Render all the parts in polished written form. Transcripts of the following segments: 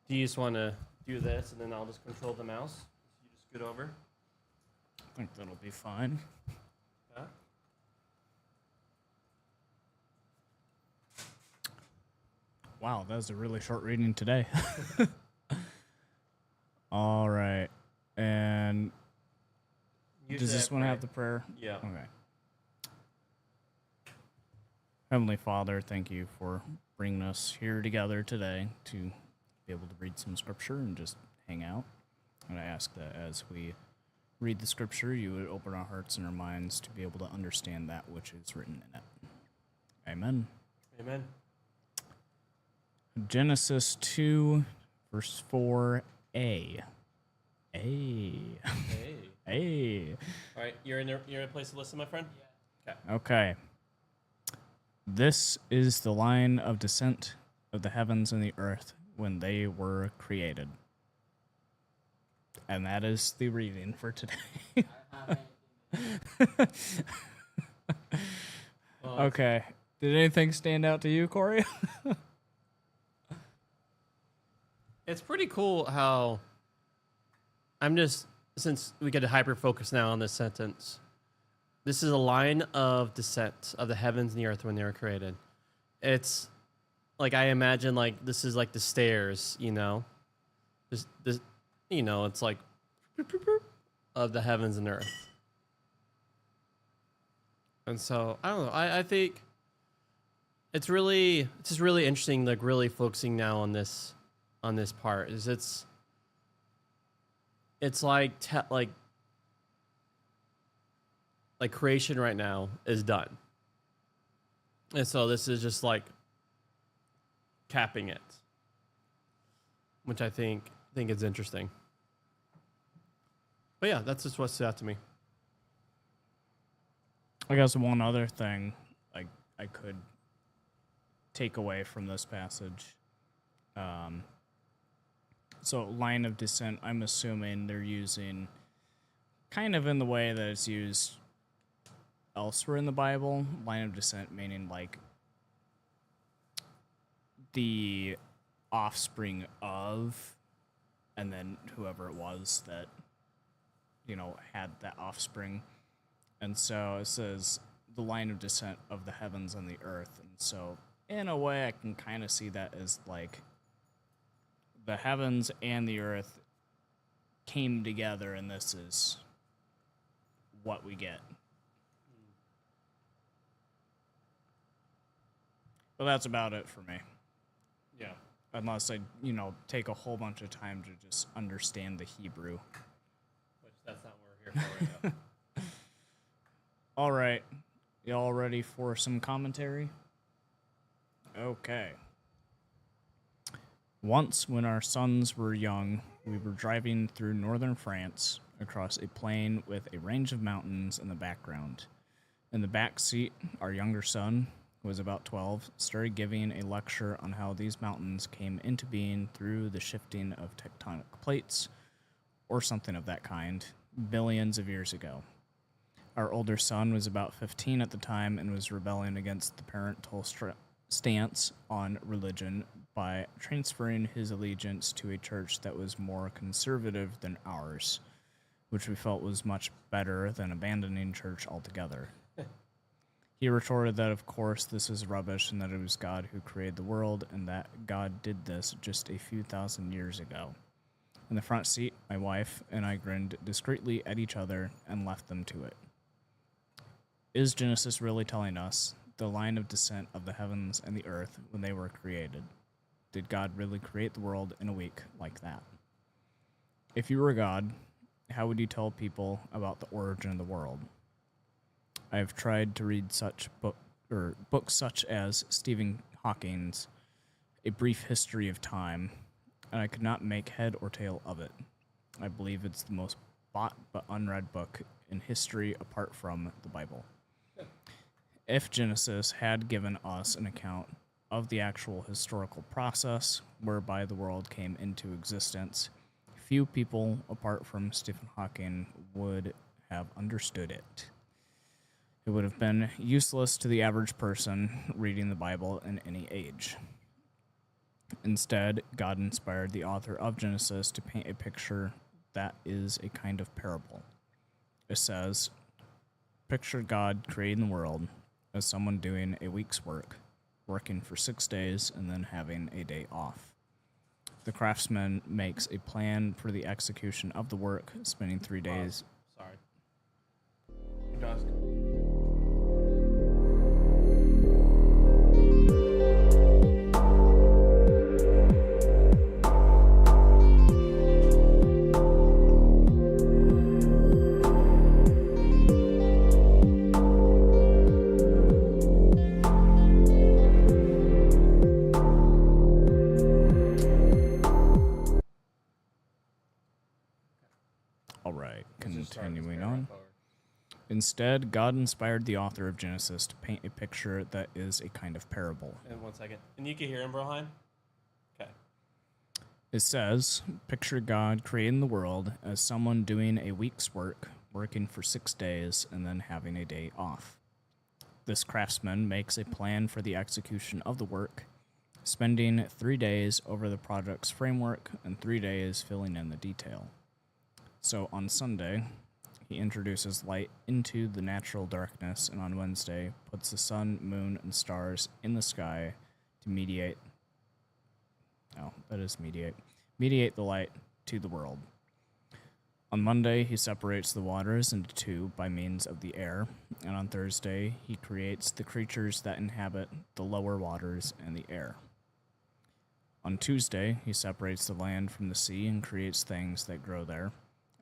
Do you just want to do this and then I'll just control the mouse? You just scoot over. I think that'll be fine. Yeah. Wow, that was a really short reading today. All right. And does this one have the prayer? Yeah. Okay. Heavenly Father, thank you for bringing us here together today to be able to read some scripture and just hang out. And I ask that as we read the scripture, you would open our hearts and our minds to be able to understand that which is written in it. Amen. Amen. Genesis 2, verse 4a. A. Hey. A. All right, you're in a place to listen, my friend? Yeah. Okay. This is the line of descent of the heavens and the earth when they were created. And that is the reading for today. Okay. Did anything stand out to you, Corey? It's pretty cool how since we get to hyper focus now on this sentence, this is a line of descent of the heavens and the earth when they were created. It's like, I imagine like this is like the stairs, you know, this it's like of the heavens and earth. And so I don't know. I think it's just really interesting, like really focusing now on this part is it's like creation right now is done. And so this is just like capping it, which I think is interesting. But yeah, that's just what stood out to me. I guess one other thing I could take away from this passage. So line of descent, I'm assuming they're using kind of in the way that it's used elsewhere in the Bible. Line of descent meaning like the offspring of, and then whoever it was that, had that offspring. And so it says the line of descent of the heavens and the earth. And so in a way I can kind of see that as like the heavens and the earth came together, and this is what we get. But that's about it for me. Yeah. Unless I, take a whole bunch of time to just understand the Hebrew. Which that's not what we're here for right now. All right. Y'all ready for some commentary? Okay. Once, when our sons were young, we were driving through northern France across a plain with a range of mountains in the background. In the back seat, our younger son, who was about 12, started giving a lecture on how these mountains came into being through the shifting of tectonic plates, or something of that kind, billions of years ago. Our older son was about 15 at the time and was rebelling against the parental stance on religion by transferring his allegiance to a church that was more conservative than ours, which we felt was much better than abandoning church altogether. He retorted that, of course, this is rubbish and that it was God who created the world and that God did this just a few thousand years ago. In the front seat, my wife and I grinned discreetly at each other and left them to it. Is Genesis really telling us the line of descent of the heavens and the earth when they were created? Did God really create the world in a week like that? If you were God, how would you tell people about the origin of the world? I have tried to read such books such as Stephen Hawking's A Brief History of Time, and I could not make head or tail of it. I believe it's the most bought but unread book in history apart from the Bible. If Genesis had given us an account of the actual historical process whereby the world came into existence, few people apart from Stephen Hawking would have understood it. It would have been useless to the average person reading the Bible in any age. Instead, God inspired the author of Genesis to paint a picture that is a kind of parable. It says, picture God creating the world as someone doing a week's work, working for 6 days and then having a day off. The craftsman makes a plan for the execution of the work, spending 3 days. Sorry. Just All right, Let's just start this continuing paragraph on. over. Instead, God inspired the author of Genesis to paint a picture that is a kind of parable. And 1 second. And you can hear him, Broheim? Okay. It says, picture God creating the world as someone doing a week's work, working for 6 days, and then having a day off. This craftsman makes a plan for the execution of the work, spending 3 days over the project's framework and 3 days filling in the detail. So on Sunday, he introduces light into the natural darkness, and on Wednesday, puts the sun, moon, and stars in the sky to mediate the light to the world. On Monday, he separates the waters into two by means of the air, and on Thursday, he creates the creatures that inhabit the lower waters and the air. On Tuesday, he separates the land from the sea and creates things that grow there.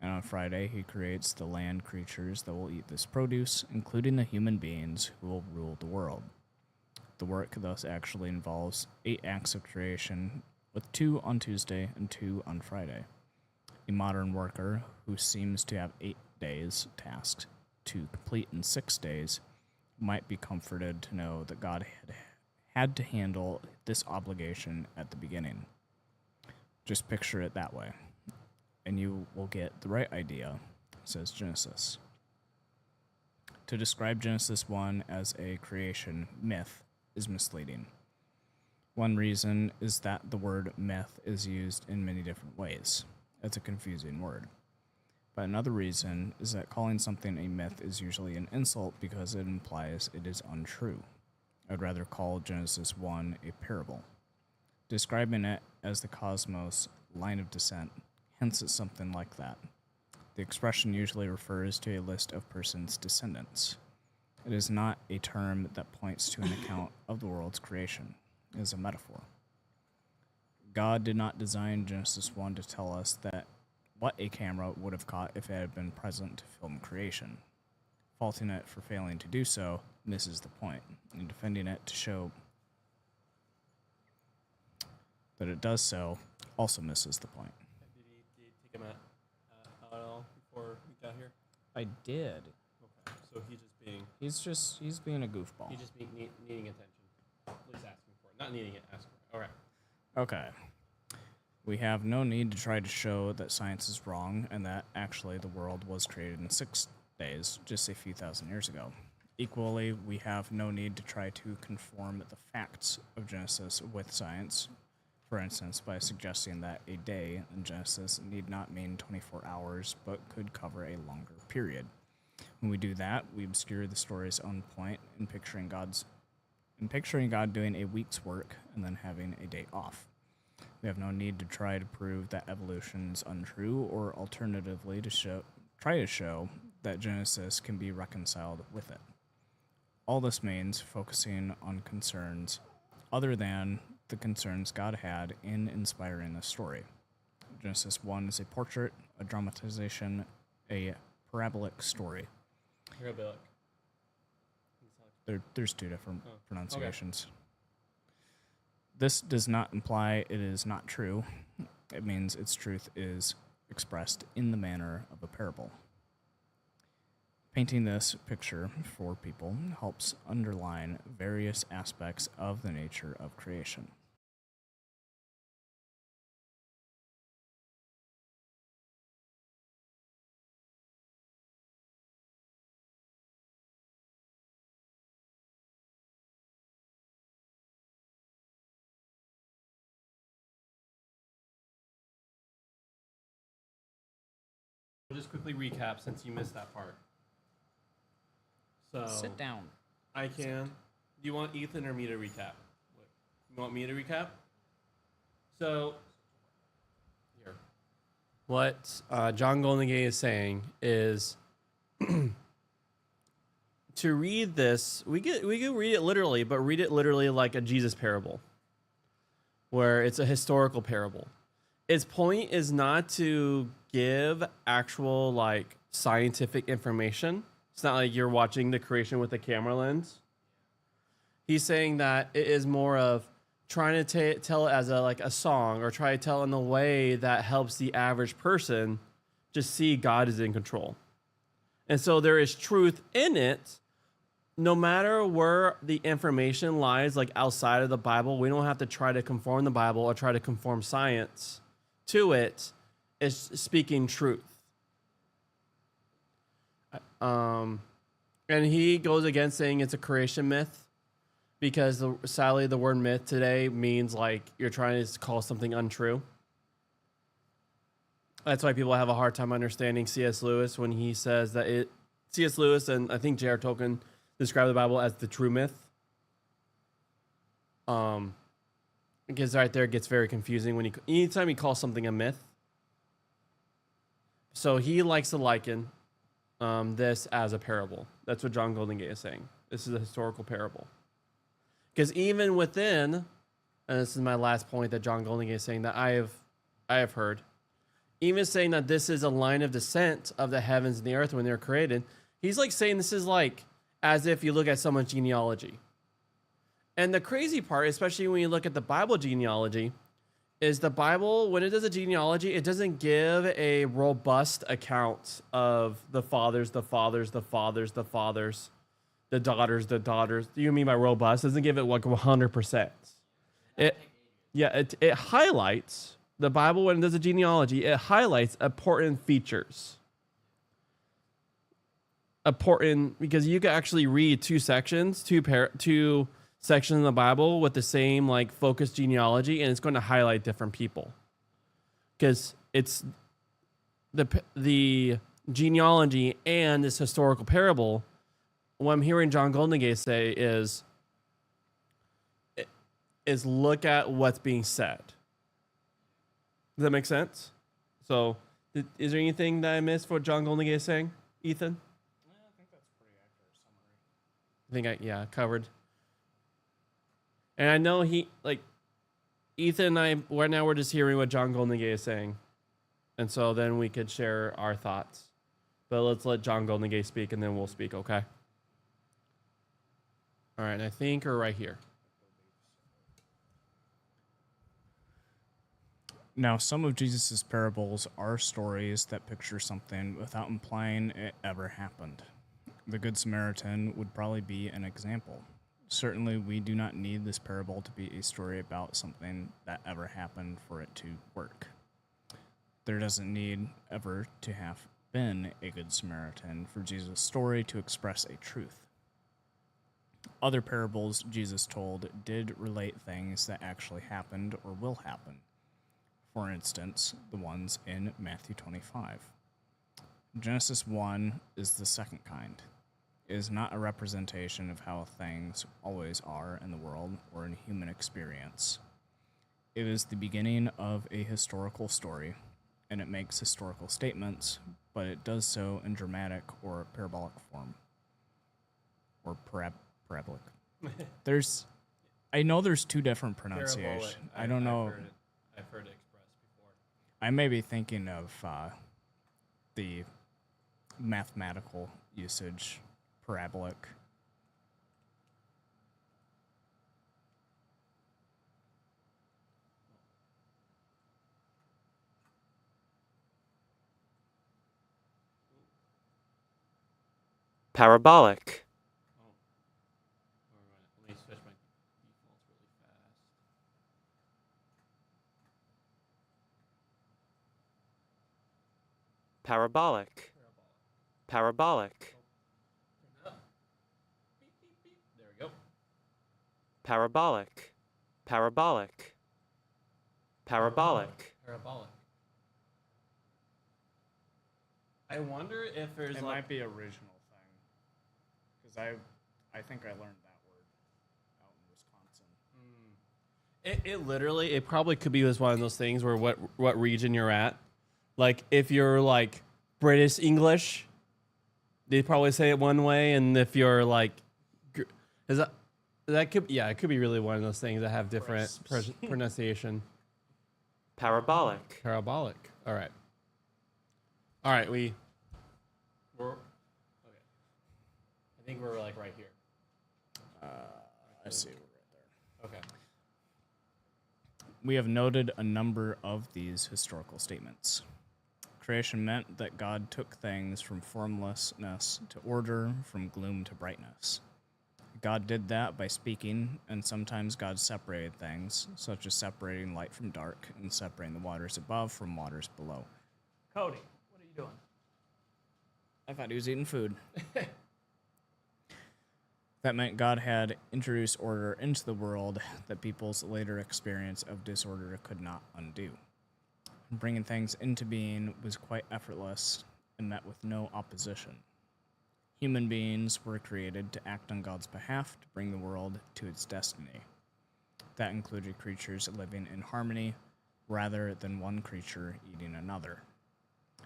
And on Friday, he creates the land creatures that will eat this produce, including the human beings who will rule the world. The work thus actually involves 8 acts of creation, with 2 on Tuesday and 2 on Friday. A modern worker who seems to have 8 days tasked to complete in 6 days might be comforted to know that God had to handle this obligation at the beginning. Just picture it that way, and you will get the right idea, says Genesis. To describe Genesis 1 as a creation myth is misleading. One reason is that the word myth is used in many different ways. It's a confusing word. But another reason is that calling something a myth is usually an insult because it implies it is untrue. I'd rather call Genesis 1 a parable. Describing it as the cosmos line of descent hints at something like that. The expression usually refers to a list of persons' descendants. It is not a term that points to an account of the world's creation. It is a metaphor. God did not design Genesis 1 to tell us that what a camera would have caught if it had been present to film creation. Faulting it for failing to do so misses the point, and defending it to show that it does so also misses the point. Did he take him out at all before we got here? I did. Okay. So He's being a goofball. he's just needing attention. At least asking for it. Not needing it, asking for it. All right. Okay. We have no need to try to show that science is wrong and that actually the world was created in 6 days, just a few thousand years ago. Equally, we have no need to try to conform the facts of Genesis with science, for instance, by suggesting that a day in Genesis need not mean 24 hours, but could cover a longer period. When we do that, we obscure the story's own point in picturing God doing a week's work and then having a day off. We have no need to try to prove that evolution is untrue, or alternatively try to show that Genesis can be reconciled with it. All this means focusing on concerns other than the concerns God had in inspiring this story. Genesis 1 is a portrait, a dramatization, a parabolic story. Parabolic. There's 2 different pronunciations. Okay. This does not imply it is not true. It means its truth is expressed in the manner of a parable. Painting this picture for people helps underline various aspects of the nature of creation. we'll just quickly recap since you missed that part. So Sit down. I can. Do you want Ethan or me to recap? You want me to recap? So here, what John Goldingay is saying is to read this. We could read it literally, but read it literally like a Jesus parable, where it's a historical parable. Its point is not to give actual like scientific information. It's not like you're watching the creation with a camera lens. He's saying that it is more of trying to tell it as a song, or try to tell in a way that helps the average person just see God is in control. And so there is truth in it. No matter where the information lies, like outside of the Bible, we don't have to try to conform the Bible or try to conform science to it. It's speaking truth. And he goes against saying it's a creation myth, because sadly the word myth today means like you're trying to call something untrue. That's why people have a hard time understanding C.S. Lewis when he says that C.S. Lewis and I think J.R. Tolkien describe the Bible as the true myth. Because right there it gets very confusing when anytime he calls something a myth. So he likes to liken this as a parable. That's what John Goldingay is saying. This is a historical parable. Because even within, and this is my last point that John Goldingay is saying that I have heard, even saying that this is a line of descent of the heavens and the earth when they're created, he's like saying this is like as if you look at someone's genealogy. And the crazy part, especially when you look at the Bible genealogy, is the Bible, when it does a genealogy, it doesn't give a robust account of the fathers, the fathers, the fathers, the fathers, the daughters, the daughters. Do you mean by robust? It doesn't give it like 100%. It highlights, the Bible when it does a genealogy, it highlights important features. Important, because you can actually read two sections in the Bible with the same like focused genealogy, and it's going to highlight different people, because it's the genealogy and this historical parable. What I'm hearing John Goldingay say is look at what's being said. Does that make sense? So, is there anything that I missed for what John Goldingay is saying, Ethan? I think that's a pretty accurate summary. I think covered. And I know Ethan and I, right now we're just hearing what John Goldingay is saying. And so then we could share our thoughts. But let's let John Goldingay speak, and then we'll speak, okay? All right, and I think we're right here. Now, some of Jesus' parables are stories that picture something without implying it ever happened. The Good Samaritan would probably be an example. Certainly, we do not need this parable to be a story about something that ever happened for it to work. There doesn't need ever to have been a Good Samaritan for Jesus' story to express a truth. Other parables Jesus told did relate things that actually happened or will happen. For instance, the ones in Matthew 25. Genesis 1 is the second kind. It is not a representation of how things always are in the world or in human experience. It is the beginning of a historical story, and it makes historical statements, but it does so in dramatic or parabolic form. Or parabolic. I know there's two different pronunciations. I don't know. I've heard it expressed before. I may be thinking of the mathematical usage, parabolic. Parabolic. Oh. All right. Let me switch my defaults really fast. Parabolic. Parabolic. Turn up. Beep, beep, beep. There we go. Parabolic. Parabolic. Parabolic. Parabolic. I wonder if there's It might be original thing, because I think I learned that word out in Wisconsin. It literally, it probably could be just one of those things where what region you're at. Like, if you're, like, British English, they probably say it one way, and if you're, like, is that could, yeah, it could be really one of those things that have different pronunciation. Parabolic. Parabolic. All right. We're okay. I think we're, like, right here. I see it right there. Okay. We have noted a number of these historical statements. Creation meant that God took things from formlessness to order, from gloom to brightness. God did that by speaking, and sometimes God separated things, such as separating light from dark and separating the waters above from waters below. Cody, what are you doing? I thought he was eating food. That meant God had introduced order into the world that people's later experience of disorder could not undo. Bringing things into being was quite effortless and met with no opposition. Human beings were created to act on God's behalf to bring the world to its destiny. That included creatures living in harmony rather than one creature eating another.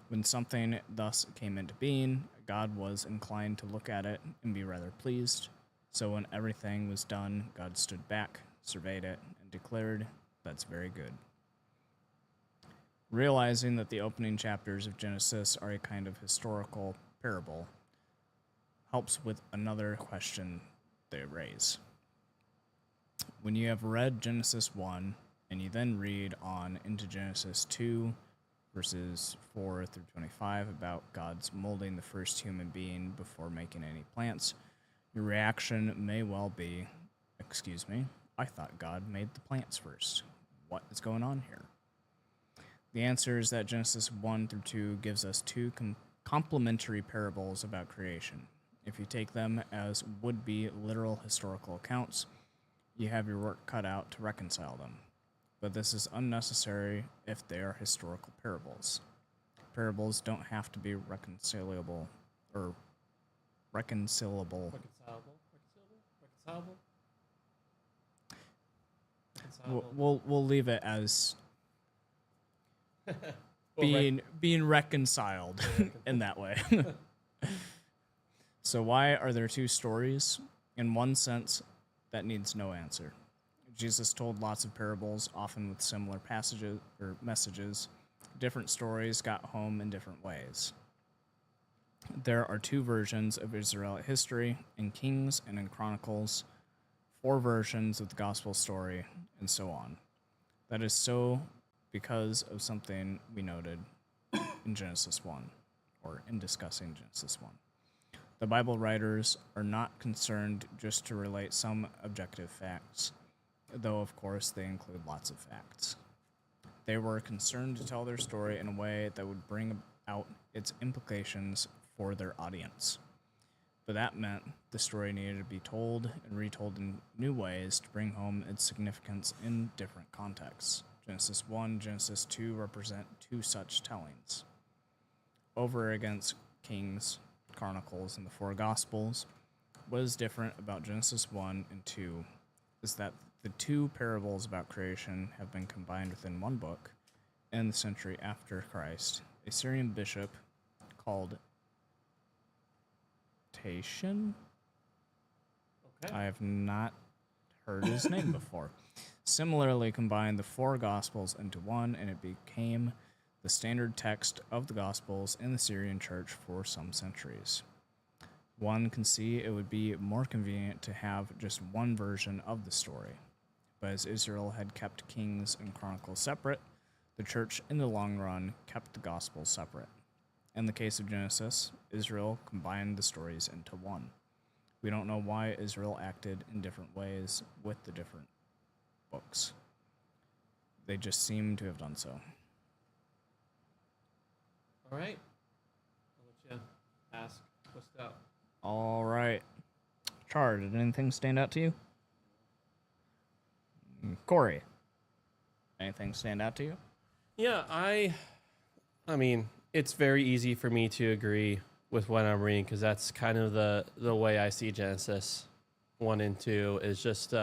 When something thus came into being, God was inclined to look at it and be rather pleased. So when everything was done, God stood back, surveyed it, and declared, "That's very good." Realizing that the opening chapters of Genesis are a kind of historical parable helps with another question they raise. When you have read Genesis 1 and you then read on into Genesis 2, verses 4 through 25, about God's molding the first human being before making any plants, your reaction may well be, "Excuse me, I thought God made the plants first. What is going on here?" The answer is that Genesis 1 through 2 gives us two complementary parables about creation. If you take them as would-be literal historical accounts, you have your work cut out to reconcile them. But this is unnecessary if they are historical parables. Parables don't have to be reconcilable. Reconcilable. We'll leave it as being reconciled in that way. So why are there two stories? In one sense, that needs no answer. Jesus told lots of parables, often with similar passages or messages. Different stories got home in different ways. There are two versions of Israelite history, in Kings and in Chronicles, 4 versions of the gospel story, and so on. That is so because of something we noted in Genesis 1, or in discussing Genesis 1. The Bible writers are not concerned just to relate some objective facts, though of course they include lots of facts. They were concerned to tell their story in a way that would bring out its implications for their audience. But that meant the story needed to be told and retold in new ways to bring home its significance in different contexts. Genesis 1, Genesis 2 represent two such tellings. Over against Kings, Chronicles, and the 4 Gospels, what is different about Genesis 1 and 2 is that the 2 parables about creation have been combined within one book. In the century after Christ, a Syrian bishop called Tatian. Okay. I have not heard his name before. Similarly combined the 4 Gospels into one, and it became the standard text of the Gospels in the Syrian church for some centuries. One can see it would be more convenient to have just one version of the story. But as Israel had kept Kings and Chronicles separate, the church in the long run kept the Gospels separate. In the case of Genesis, Israel combined the stories into one. We don't know why Israel acted in different ways with the different books. They just seem to have done so. All right. I'll let you ask what's up. All right. Char, did anything stand out to you? Corey, anything stand out to you? Yeah, I mean, it's very easy for me to agree with what I'm reading because that's kind of the way I see Genesis 1 and 2 is just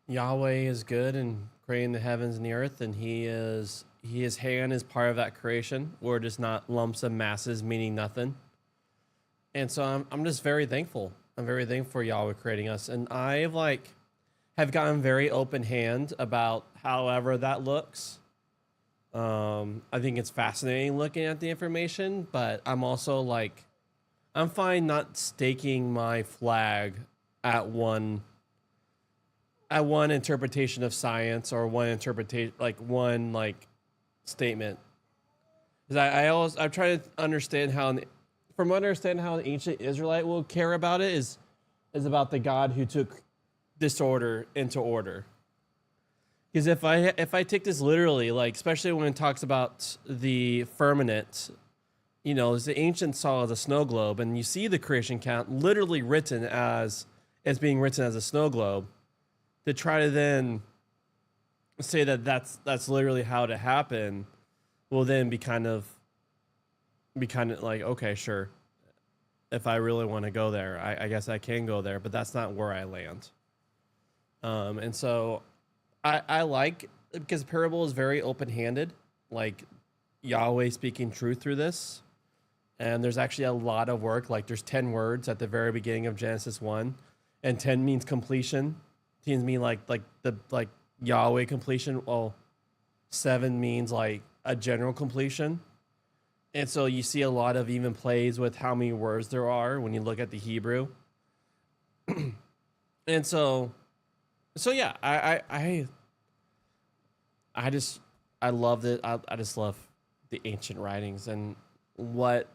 Yahweh is good in creating the heavens and the earth, and his hand is part of that creation. We're just not lumps of masses meaning nothing. And so I'm just very thankful. I'm very thankful for Yahweh creating us. And I've have gotten very open hand about however that looks. I think it's fascinating looking at the information, but I'm also I'm fine not staking my flag at one interpretation of science or one interpretation one statement. Because I'm trying to understand how from what I understand how an ancient Israelite will care about it is about the God who took disorder into order. Because if I take this literally, especially when it talks about the firmament, the ancient saw as a snow globe, and you see the creation count literally written as being written as a snow globe, to try to then say that that's literally how it happened, will then be kind of okay, sure. If I really want to go there, I guess I can go there, but that's not where I land. And so I like, because parable is very open-handed, Yahweh speaking truth through this. And there's actually a lot of work. There's 10 words at the very beginning of Genesis 1, and 10 means completion. 10 mean the Yahweh completion. Well, 7 means a general completion. And so you see a lot of even plays with how many words there are when you look at the Hebrew. And so yeah, I loved it. I just love the ancient writings and what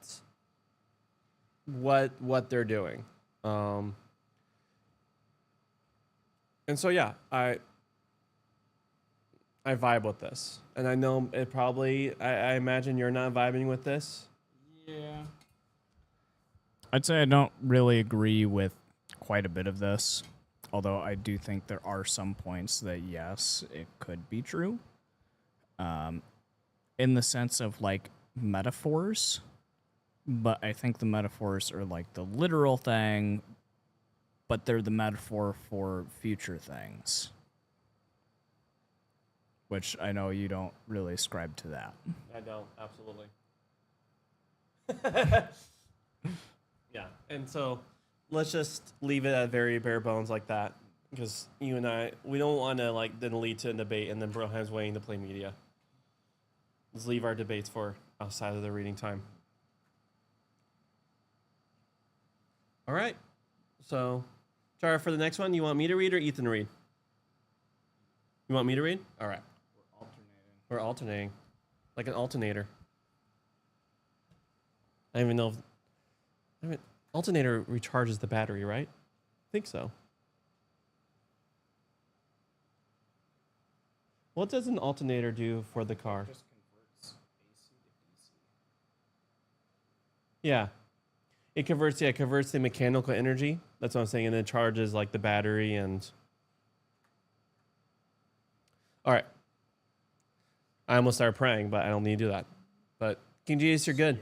they're doing. And so yeah, I vibe with this. And I know it probably, I imagine you're not vibing with this. Yeah. I'd say I don't really agree with quite a bit of this, although I do think there are some points that, yes, it could be true. In the sense of metaphors, but I think the metaphors are the literal thing, but they're the metaphor for future things, which I know you don't really ascribe to that. I don't, absolutely. Yeah, and so let's just leave it at very bare bones like that, because you and I, we don't want to then lead to a debate and then Broham's waiting to play media. Let's leave our debates for outside of the reading time. All right, so Chara, for the next one, you want me to read or Ethan to read? You want me to read? All right. We're alternating. Like an alternator. I don't even know if... alternator recharges the battery, right? I think so. What does an alternator do for the car? Just converts AC to DC. Yeah. It converts the mechanical energy. That's what I'm saying. And it charges the battery and... All right. I almost started praying, but I don't need to do that. But King Jesus, you're good.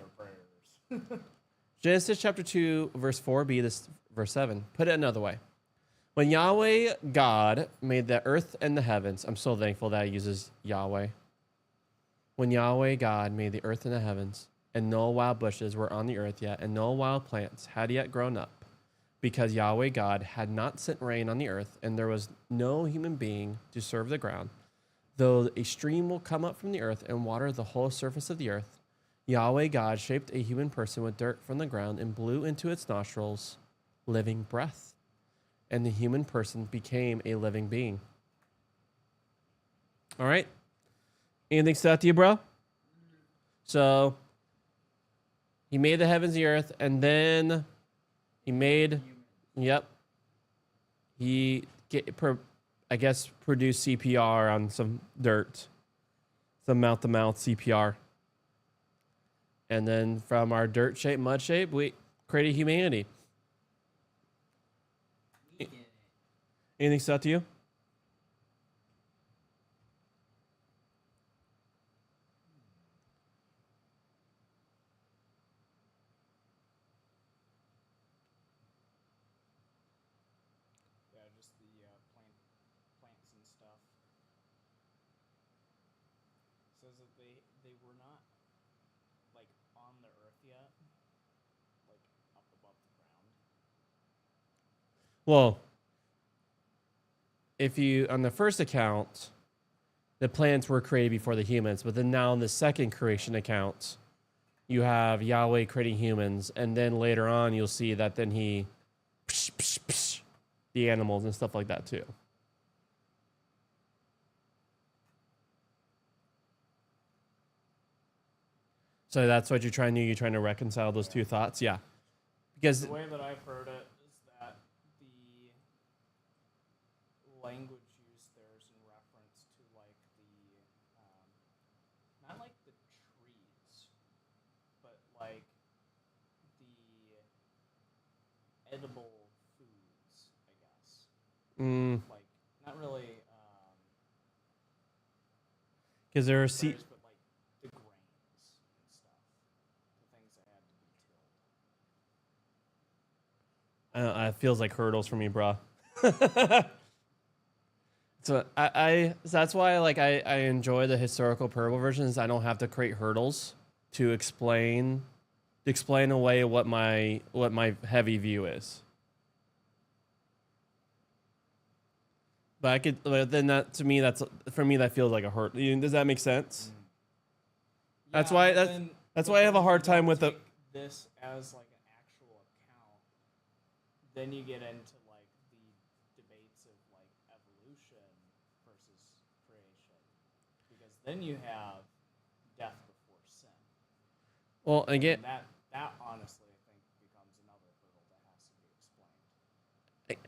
Genesis chapter 2, verse 4b, this verse 7. Put it another way. When Yahweh God made the earth and the heavens, I'm so thankful that he uses Yahweh. When Yahweh God made the earth and the heavens, and no wild bushes were on the earth yet, and no wild plants had yet grown up, because Yahweh God had not sent rain on the earth, and there was no human being to serve the ground, though a stream will come up from the earth and water the whole surface of the earth, Yahweh God shaped a human person with dirt from the ground and blew into its nostrils living breath, and the human person became a living being. All right? Anything stood out to you, bro? So, he made the heavens and the earth, and then he made, he, I guess, produced CPR on some dirt, some mouth-to-mouth CPR. And then from our dirt shape, mud shape, we created humanity. Anything stood out to you? is that they were not like on the earth yet, like up above the ground. Well, if you on the first account, the plants were created before the humans, but then now in the second creation account, you have Yahweh creating humans, and then later on you'll see that then he the animals and stuff like that too. So that's what you're trying to do. You're trying to reconcile those two thoughts, yeah. Because The way that I've heard it is that the language used there is in reference to like the, not like the trees, but like the edible foods, I guess. Like not really. because there are Berries, but like the grains and stuff, the things that had to be tilled. it feels like hurdles for me, bro. So so that's why I enjoy the historical parable versions. I don't have to create hurdles to explain away what my heavy view is. But I could, but then that to me that feels like a hurt. Does that make sense? That's why that's why I have a hard time with the. This as like an actual account. Then you get into like the debates of like evolution versus creation, because then you have death before sin. Well, again, And that honestly I think becomes another hurdle that has to be explained.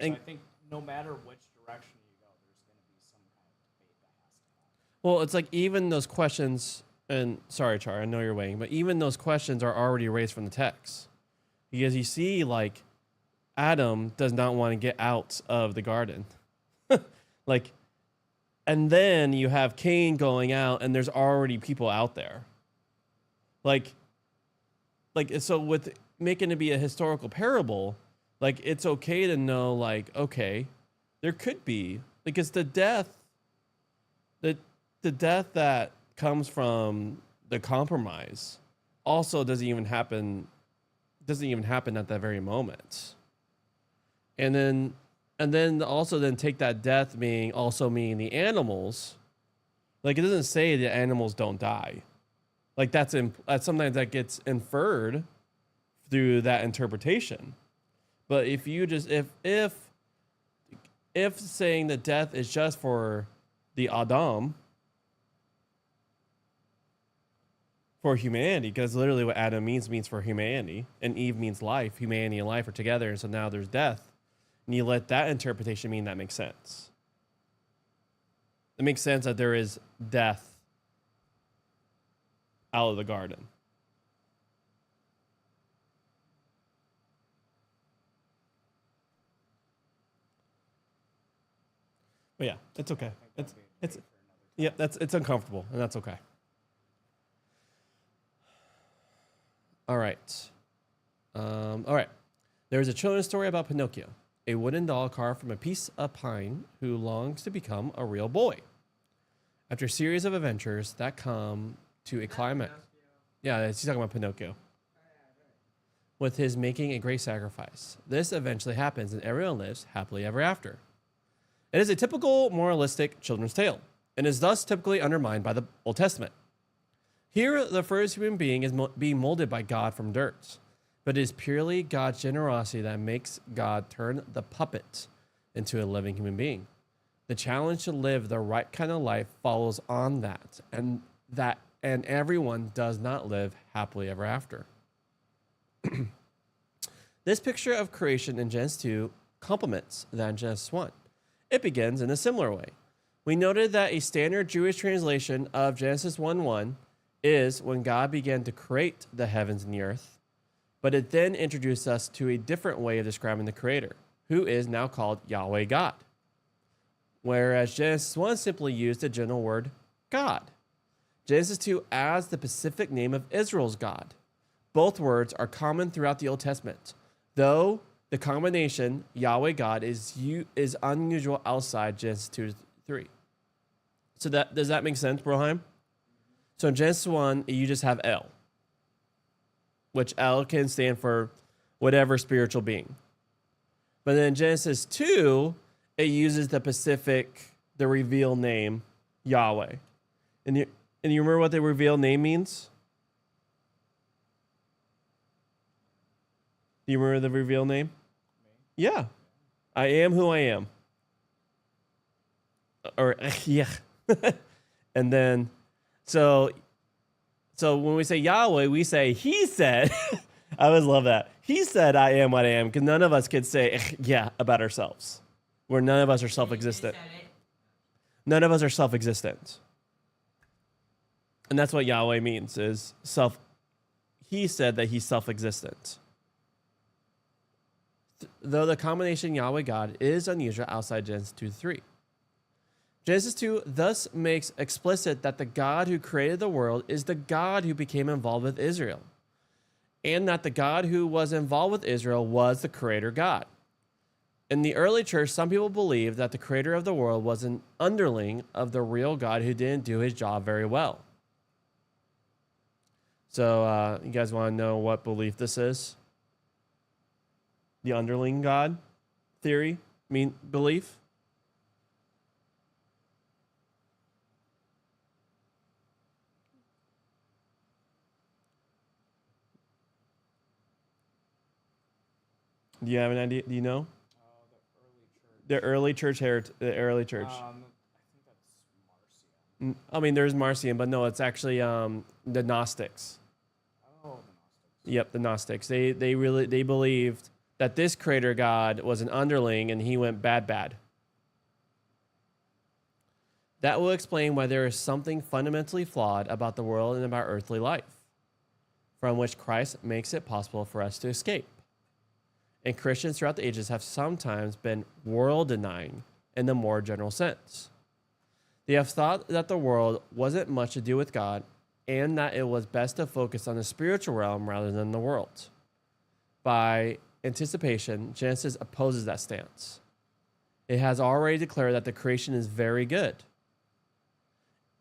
So I think no matter which direction you go, there's going to be some kind of debate that has to happen. well, it's like even those questions, and sorry, Char, I know you're waiting, but even those questions are already raised from the text, because you see, like, Adam does not want to get out of the garden, like, and then you have Cain going out, and there's already people out there, like so with making it be a historical parable, like it's okay to know, like, okay, there could be, because the death that comes from the compromise also doesn't even happen at that very moment. And then also then take that death meaning the animals. Like, it doesn't say the animals don't die. Like, that's sometimes that gets inferred through that interpretation. But if you just if saying that death is just for the Adam, for humanity, because literally what Adam means for humanity, and Eve means life. Humanity and life are together, and so now there's death. And you let that interpretation mean that makes sense. It makes sense that there is death out of the garden. But yeah, it's okay. It's uncomfortable, and that's okay. All right. All right. There's a children's story about Pinocchio, a wooden doll carved from a piece of pine who longs to become a real boy. After a series of adventures that come to a climax. Yeah, he's talking about Pinocchio. With his making a great sacrifice. This eventually happens, and everyone lives happily ever after. It is a typical moralistic children's tale, and is thus typically undermined by the Old Testament. Here, the first human being is being molded by God from dirt, but it is purely God's generosity that makes God turn the puppet into a living human being. The challenge to live the right kind of life follows on that, and everyone does not live happily ever after. This picture of creation in Genesis 2 complements that in Genesis 1. It begins in a similar way. We noted that a standard Jewish translation of Genesis 1:1 is when God began to create the heavens and the earth, but it then introduced us to a different way of describing the Creator, who is now called Yahweh God. Whereas Genesis 1 simply used the general word God. Genesis 2 adds the specific name of Israel's God. Both words are common throughout the Old Testament, though the combination Yahweh God is unusual outside Genesis 2-3. So does that make sense, Broheim? So in Genesis 1, you just have El, which El can stand for whatever spiritual being. But then in Genesis 2, it uses the reveal name, Yahweh. And you remember what the reveal name means? Do you remember the reveal name? Yeah. I am who I am. Or, yeah. And then, so when we say Yahweh, we say, he said, I always love that. He said, I am what I am, because none of us could say, yeah, about ourselves. Where none of us are self-existent. None of us are self-existent. And that's what Yahweh means, is self. He said that he's self-existent. Though the combination Yahweh God is unusual outside Genesis 2-3. Genesis 2 thus makes explicit that the God who created the world is the God who became involved with Israel, and that the God who was involved with Israel was the creator God. In the early church, some people believed that the creator of the world was an underling of the real God who didn't do his job very well. So you guys want to know what belief this is? The underling God theory, belief? Do you have an idea? Do you know? The early church. The early church. I think that's Marcion. I mean, there's Marcion, but no, it's actually the Gnostics. Oh, the Gnostics. Yep, the Gnostics. They believed that this creator God was an underling and he went bad. That will explain why there is something fundamentally flawed about the world and about earthly life, from which Christ makes it possible for us to escape. And Christians throughout the ages have sometimes been world-denying in the more general sense. They have thought that the world wasn't much to do with God and that it was best to focus on the spiritual realm rather than the world. By anticipation, Genesis opposes that stance. It has already declared that the creation is very good.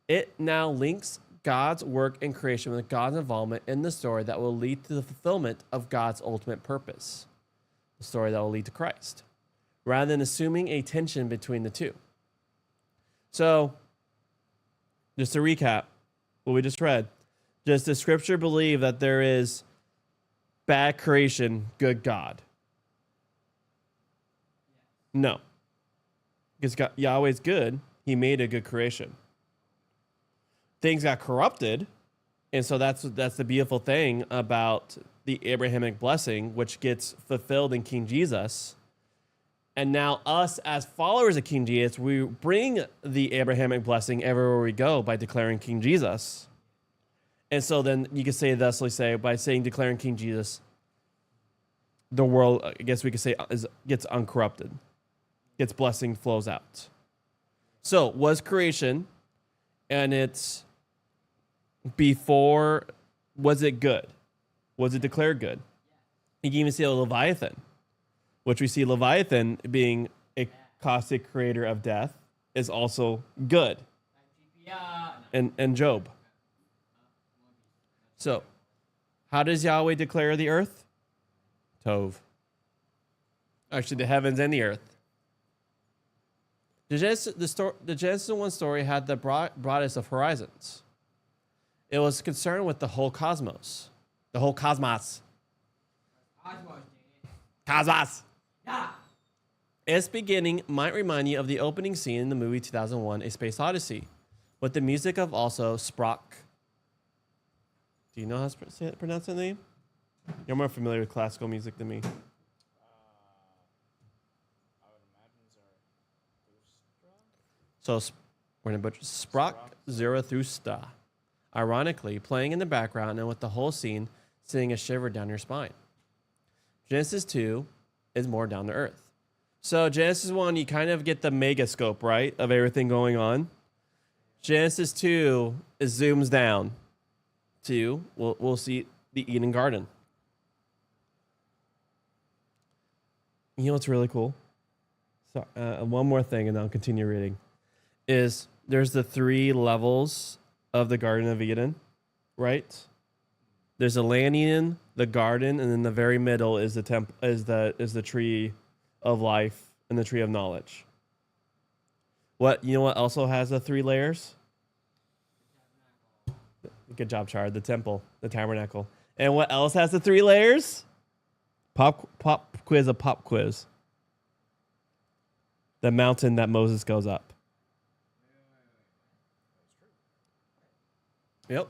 It now links God's work in creation with God's involvement in the story that will lead to the fulfillment of God's ultimate purpose. The story that will lead to Christ, rather than assuming a tension between the two. So, just to recap what we just read, does the scripture believe that there is bad creation, good God? No. Because Yahweh's good, he made a good creation. Things got corrupted, and so that's the beautiful thing about the Abrahamic blessing, which gets fulfilled in King Jesus. And now us as followers of King Jesus, we bring the Abrahamic blessing everywhere we go by declaring King Jesus. And so then you could thusly say, by saying declaring King Jesus, the world, I guess we could say, gets uncorrupted. Its blessing flows out. So was creation, and it's before, was it good? Was it declared good? You can even see a Leviathan, which we see Leviathan being a caustic creator of death is also good. And Job. So, how does Yahweh declare the earth? Tov. Actually, the heavens and the earth. The Genesis 1 story had the broadest of horizons. It was concerned with the whole cosmos. The whole cosmos. Cosmos. Yeah. Its beginning might remind you of the opening scene in the movie 2001, A Space Odyssey, with the music of also Sprock. Do you know how to pronounce that name? You're more familiar with classical music than me. I would imagine So we're going to butcher Sprock Zarathustra. Ironically, playing in the background and with the whole scene sending a shiver down your spine. Genesis 2 is more down to earth. So Genesis 1, you kind of get the megascope, right, of everything going on. Genesis 2 zooms down to, we'll see the Eden Garden. You know what's really cool? So, one more thing, and I'll continue reading. Is there's the 3 levels of the Garden of Eden, right? There's a land Eden, the garden, and in the very middle is the is the tree of life and the tree of knowledge. What you know? What also has the 3 layers? Good job, Chard. The temple, the tabernacle, and what else has the 3 layers? Pop quiz, a pop quiz. The mountain that Moses goes up. Yep.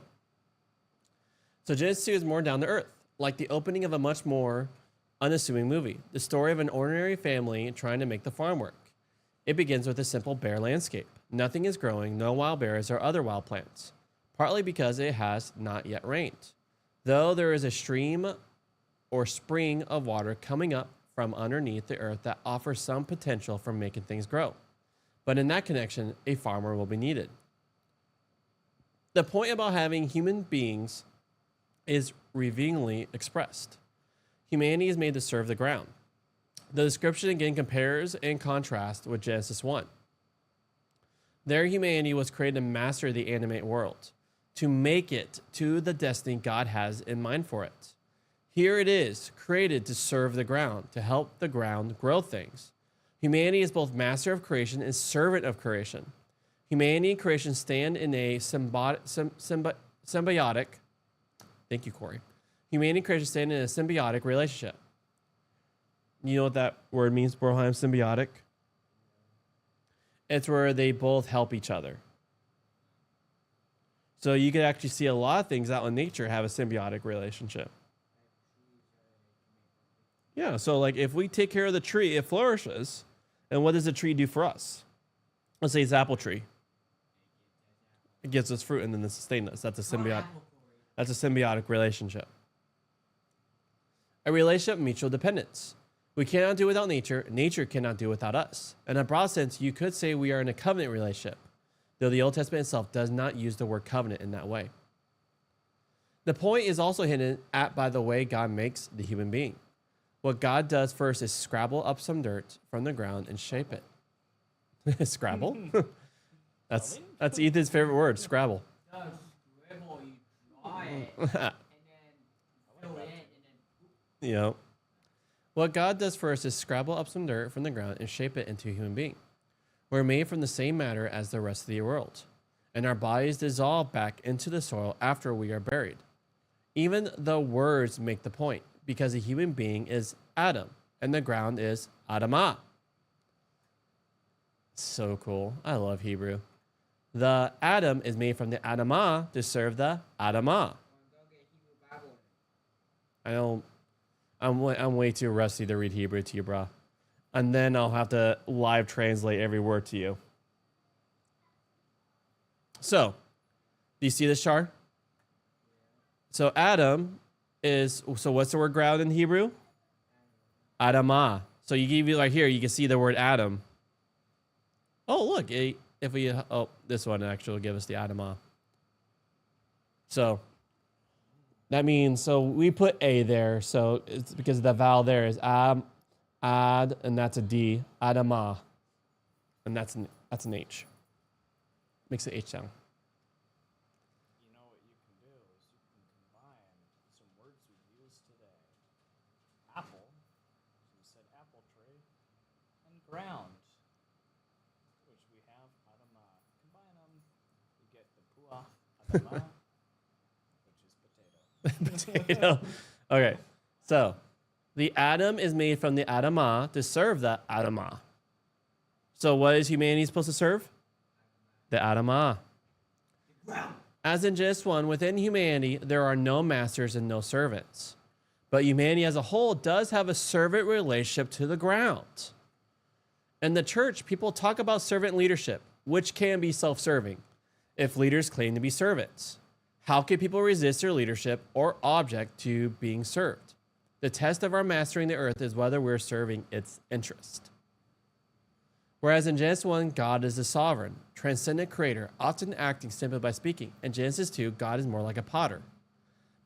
So Genesis 2 is more down to earth, like the opening of a much more unassuming movie. The story of an ordinary family trying to make the farm work. It begins with a simple bare landscape. Nothing is growing, no wild berries or other wild plants, partly because it has not yet rained. Though there is a stream or spring of water coming up from underneath the earth that offers some potential for making things grow. But in that connection, a farmer will be needed. The point about having human beings is revealingly expressed. Humanity is made to serve the ground. The description again compares and contrasts with Genesis 1. There, humanity was created to master the animate world, to make it to the destiny God has in mind for it. Here it is, created to serve the ground, to help the ground grow things. Humanity is both master of creation and servant of creation. Humanity and creation stand in a symbiotic. Thank you, Corey. Humanity and creation stand in a symbiotic relationship. You know what that word means, Borheim? Symbiotic? It's where they both help each other. So you could actually see a lot of things out in nature have a symbiotic relationship. Yeah, so like if we take care of the tree, it flourishes. And what does the tree do for us? Let's say it's apple tree. It gives us fruit and then it sustains us. That's a symbiotic. That's a symbiotic relationship. A relationship of mutual dependence. We cannot do without nature. Nature cannot do without us. In a broad sense, you could say we are in a covenant relationship, though the Old Testament itself does not use the word covenant in that way. The point is also hinted at by the way God makes the human being. What God does first is scrabble up some dirt from the ground and shape it. Scrabble? That's Ethan's favorite word, scrabble. You know, what God does first is scrabble up some dirt from the ground and shape it into a human being. We're made from the same matter as the rest of the world, and our bodies dissolve back into the soil after we are buried. Even the words make the point, because a human being is Adam, and the ground is Adamah. So cool. I love Hebrew. The Adam is made from the Adamah to serve the Adamah. I'm way too rusty to read Hebrew to you, bro. And then I'll have to live translate every word to you. So, do you see this chart? So Adam is, so what's the word ground in Hebrew? Adamah. So you give you like here, you can see the word Adam. Oh, look, if we, this one actually will give us the Adamah. So that means, so we put A there, so it's because the vowel there is ad, and that's a D, Adamah, and that's an H. Makes the H sound. You know what you can do is you can combine some words we use today. Apple, so we said apple tree, and ground, which we have Adamah. Combine them, you get the Pua Adamah, which is potato. Potato. Okay, so the Adam is made from the Adamah to serve the Adamah. So what is humanity supposed to serve? The Adamah. As in Genesis 1, within humanity, there are no masters and no servants. But humanity as a whole does have a servant relationship to the ground. In the church, people talk about servant leadership, which can be self-serving if leaders claim to be servants. How can people resist their leadership or object to being served? The test of our mastering the earth is whether we're serving its interest. Whereas in Genesis 1, God is the sovereign, transcendent creator, often acting simply by speaking. In Genesis 2, God is more like a potter.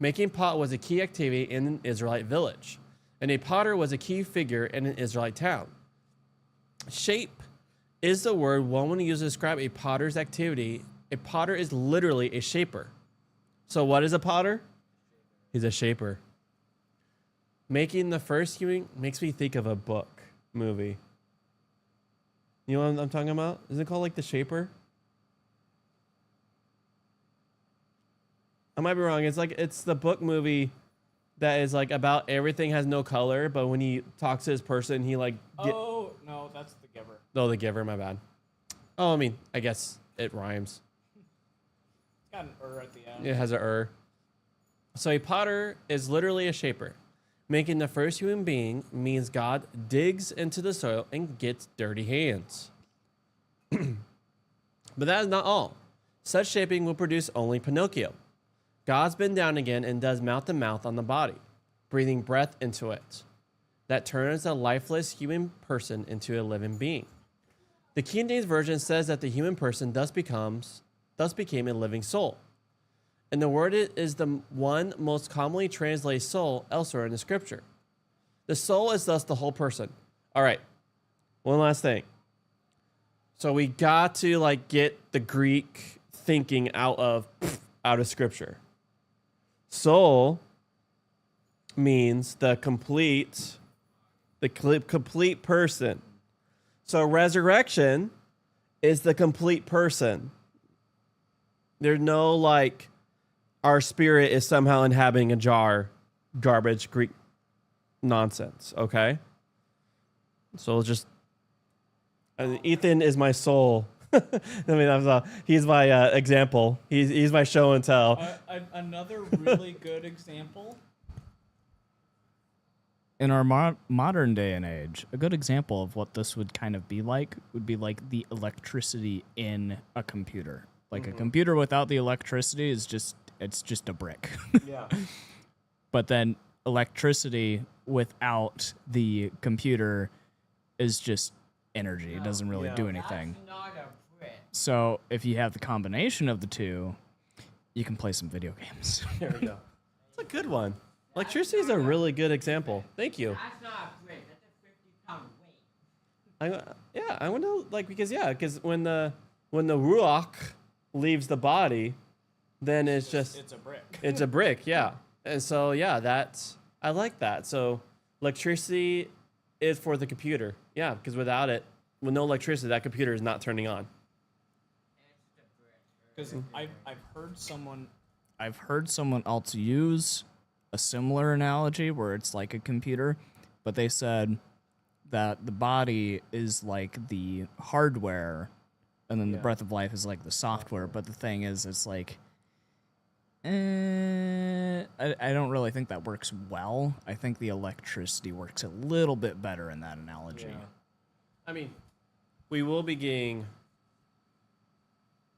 Making pot was a key activity in an Israelite village, and a potter was a key figure in an Israelite town. Shape is the word one would use to describe a potter's activity A potter is literally a shaper. So what is a potter? He's a shaper. Making the first human makes me think of a book movie. You know what I'm talking about? Is it called like The Shaper? I might be wrong. It's the book movie that is like about everything has no color, but when he talks to his person, he like Oh no, that's The Giver. Oh, The Giver, my bad. Oh, I mean, I guess it rhymes. It's got an at the end. It has a So a potter is literally a shaper. Making the first human being means God digs into the soil and gets dirty hands. But that is not all. Such shaping will produce only Pinocchio. God's bent down again and does mouth to mouth on the body, breathing breath into it. That turns a lifeless human person into a living being. The King James Version says that the human person thus became a living soul. And the word is the one most commonly translated soul elsewhere in the scripture. The soul is thus the whole person. All right, one last thing. So we got to like get the Greek thinking out of scripture. Soul means the complete person. So resurrection is the complete person. There's no like our spirit is somehow inhabiting a jar, garbage Greek nonsense. Okay, so just Ethan is my soul. I mean, he's my example. He's my show and tell. Another really good example. In our modern day and age, a good example of what this would kind of be like would be like the electricity in a computer. Like a computer without the electricity is just a brick. Yeah. But then electricity without the computer is just energy. It doesn't really do anything. That's not a brick. So if you have the combination of the two, you can play some video games. There we go. It's a good one. Electricity is a really good example. Thank you. That's not a brick. That's a 50-pound weight. I want to like because when the ruach leaves the body, then it's a brick. it's a brick, yeah. And so I like that. So electricity is for the computer, yeah, because without it, with no electricity, that computer is not turning on. Because I've heard someone else use a similar analogy where it's like a computer, but they said that the body is like the hardware and then the breath of life is like the software. But the thing is, it's like, I don't really think that works well. I think the electricity works a little bit better in that analogy. Yeah. I mean, we will be getting,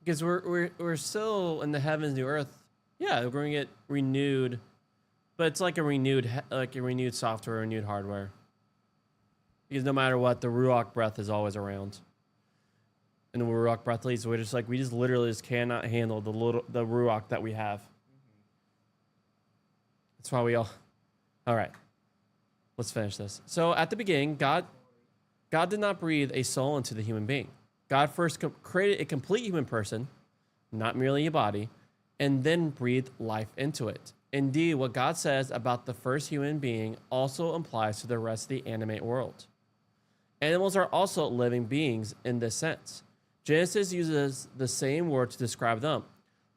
because we're still in the heavens, new earth. Yeah, we're going to get renewed, but it's like a renewed software, renewed hardware. Because no matter what, the ruach breath is always around. And the ruach breath leads, we just literally cannot handle the ruach that we have. That's why all right. Let's finish this. So at the beginning, God did not breathe a soul into the human being. God first created a complete human person, not merely a body, and then breathed life into it. Indeed, what God says about the first human being also applies to the rest of the animate world. Animals are also living beings in this sense. Genesis uses the same word to describe them.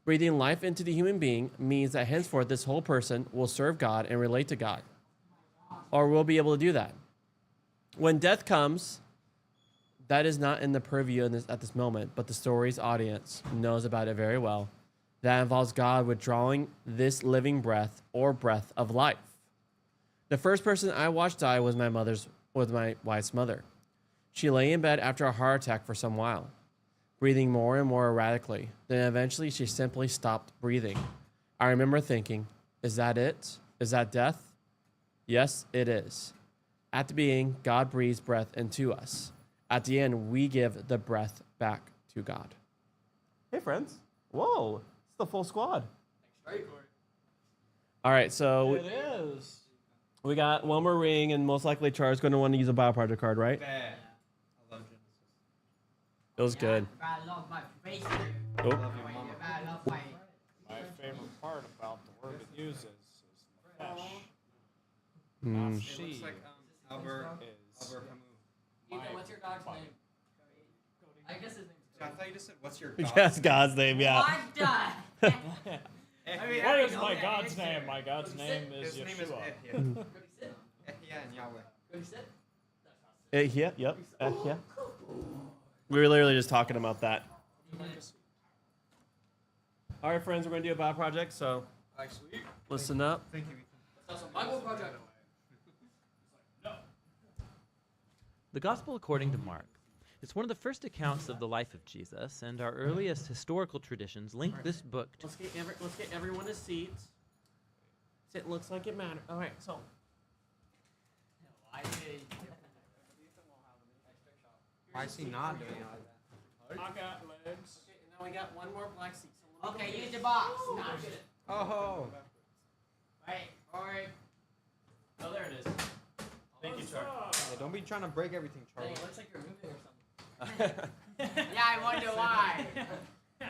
Breathing life into the human being means that henceforth this whole person will serve God and relate to God, or will be able to do that. When death comes, that is not in the purview at this moment, but the story's audience knows about it very well. That involves God withdrawing this living breath or breath of life. The first person I watched die was my wife's mother. She lay in bed after a heart attack for some while, breathing more and more erratically. Then eventually she simply stopped breathing. I remember thinking, is that it? Is that death? Yes, it is. At the beginning, God breathes breath into us. At the end, we give the breath back to God. Hey, friends. Whoa, it's the full squad. All right, so It is. we got one more ring, and most likely Char's going to want to use a Bioproject card, right? Yeah. It was good. I love my face. Oh. My favorite part about the word it uses is nefesh. Hmm. Nafshi Albert. is Ethan, what's your dog's name? I guess his name's I thought you just said, "What's your That's God's name, yeah. What the? What is my God's name? My God's name is His name is Yeshua. Ehia. Ehia and Yahweh. Yep. Yeah. We were literally just talking about that. All right, friends, we're going to do a Bible project, so listen up. Thank you, Ethan. Bible project. The Gospel according to Mark. It's one of the first accounts of the life of Jesus, and our earliest historical traditions link this book to... Let's get everyone to seats. It looks like it matters. All right, so. Why is he not doing it like that? I got legs. Okay, now we got one more black seat. Okay, use your box. No, Oh. Right, alright. Oh, there it is. Thank you, Charlie. Yeah, don't be trying to break everything, Dang, Charlie. it looks like you're moving or something. Yeah, I wonder why. Yeah,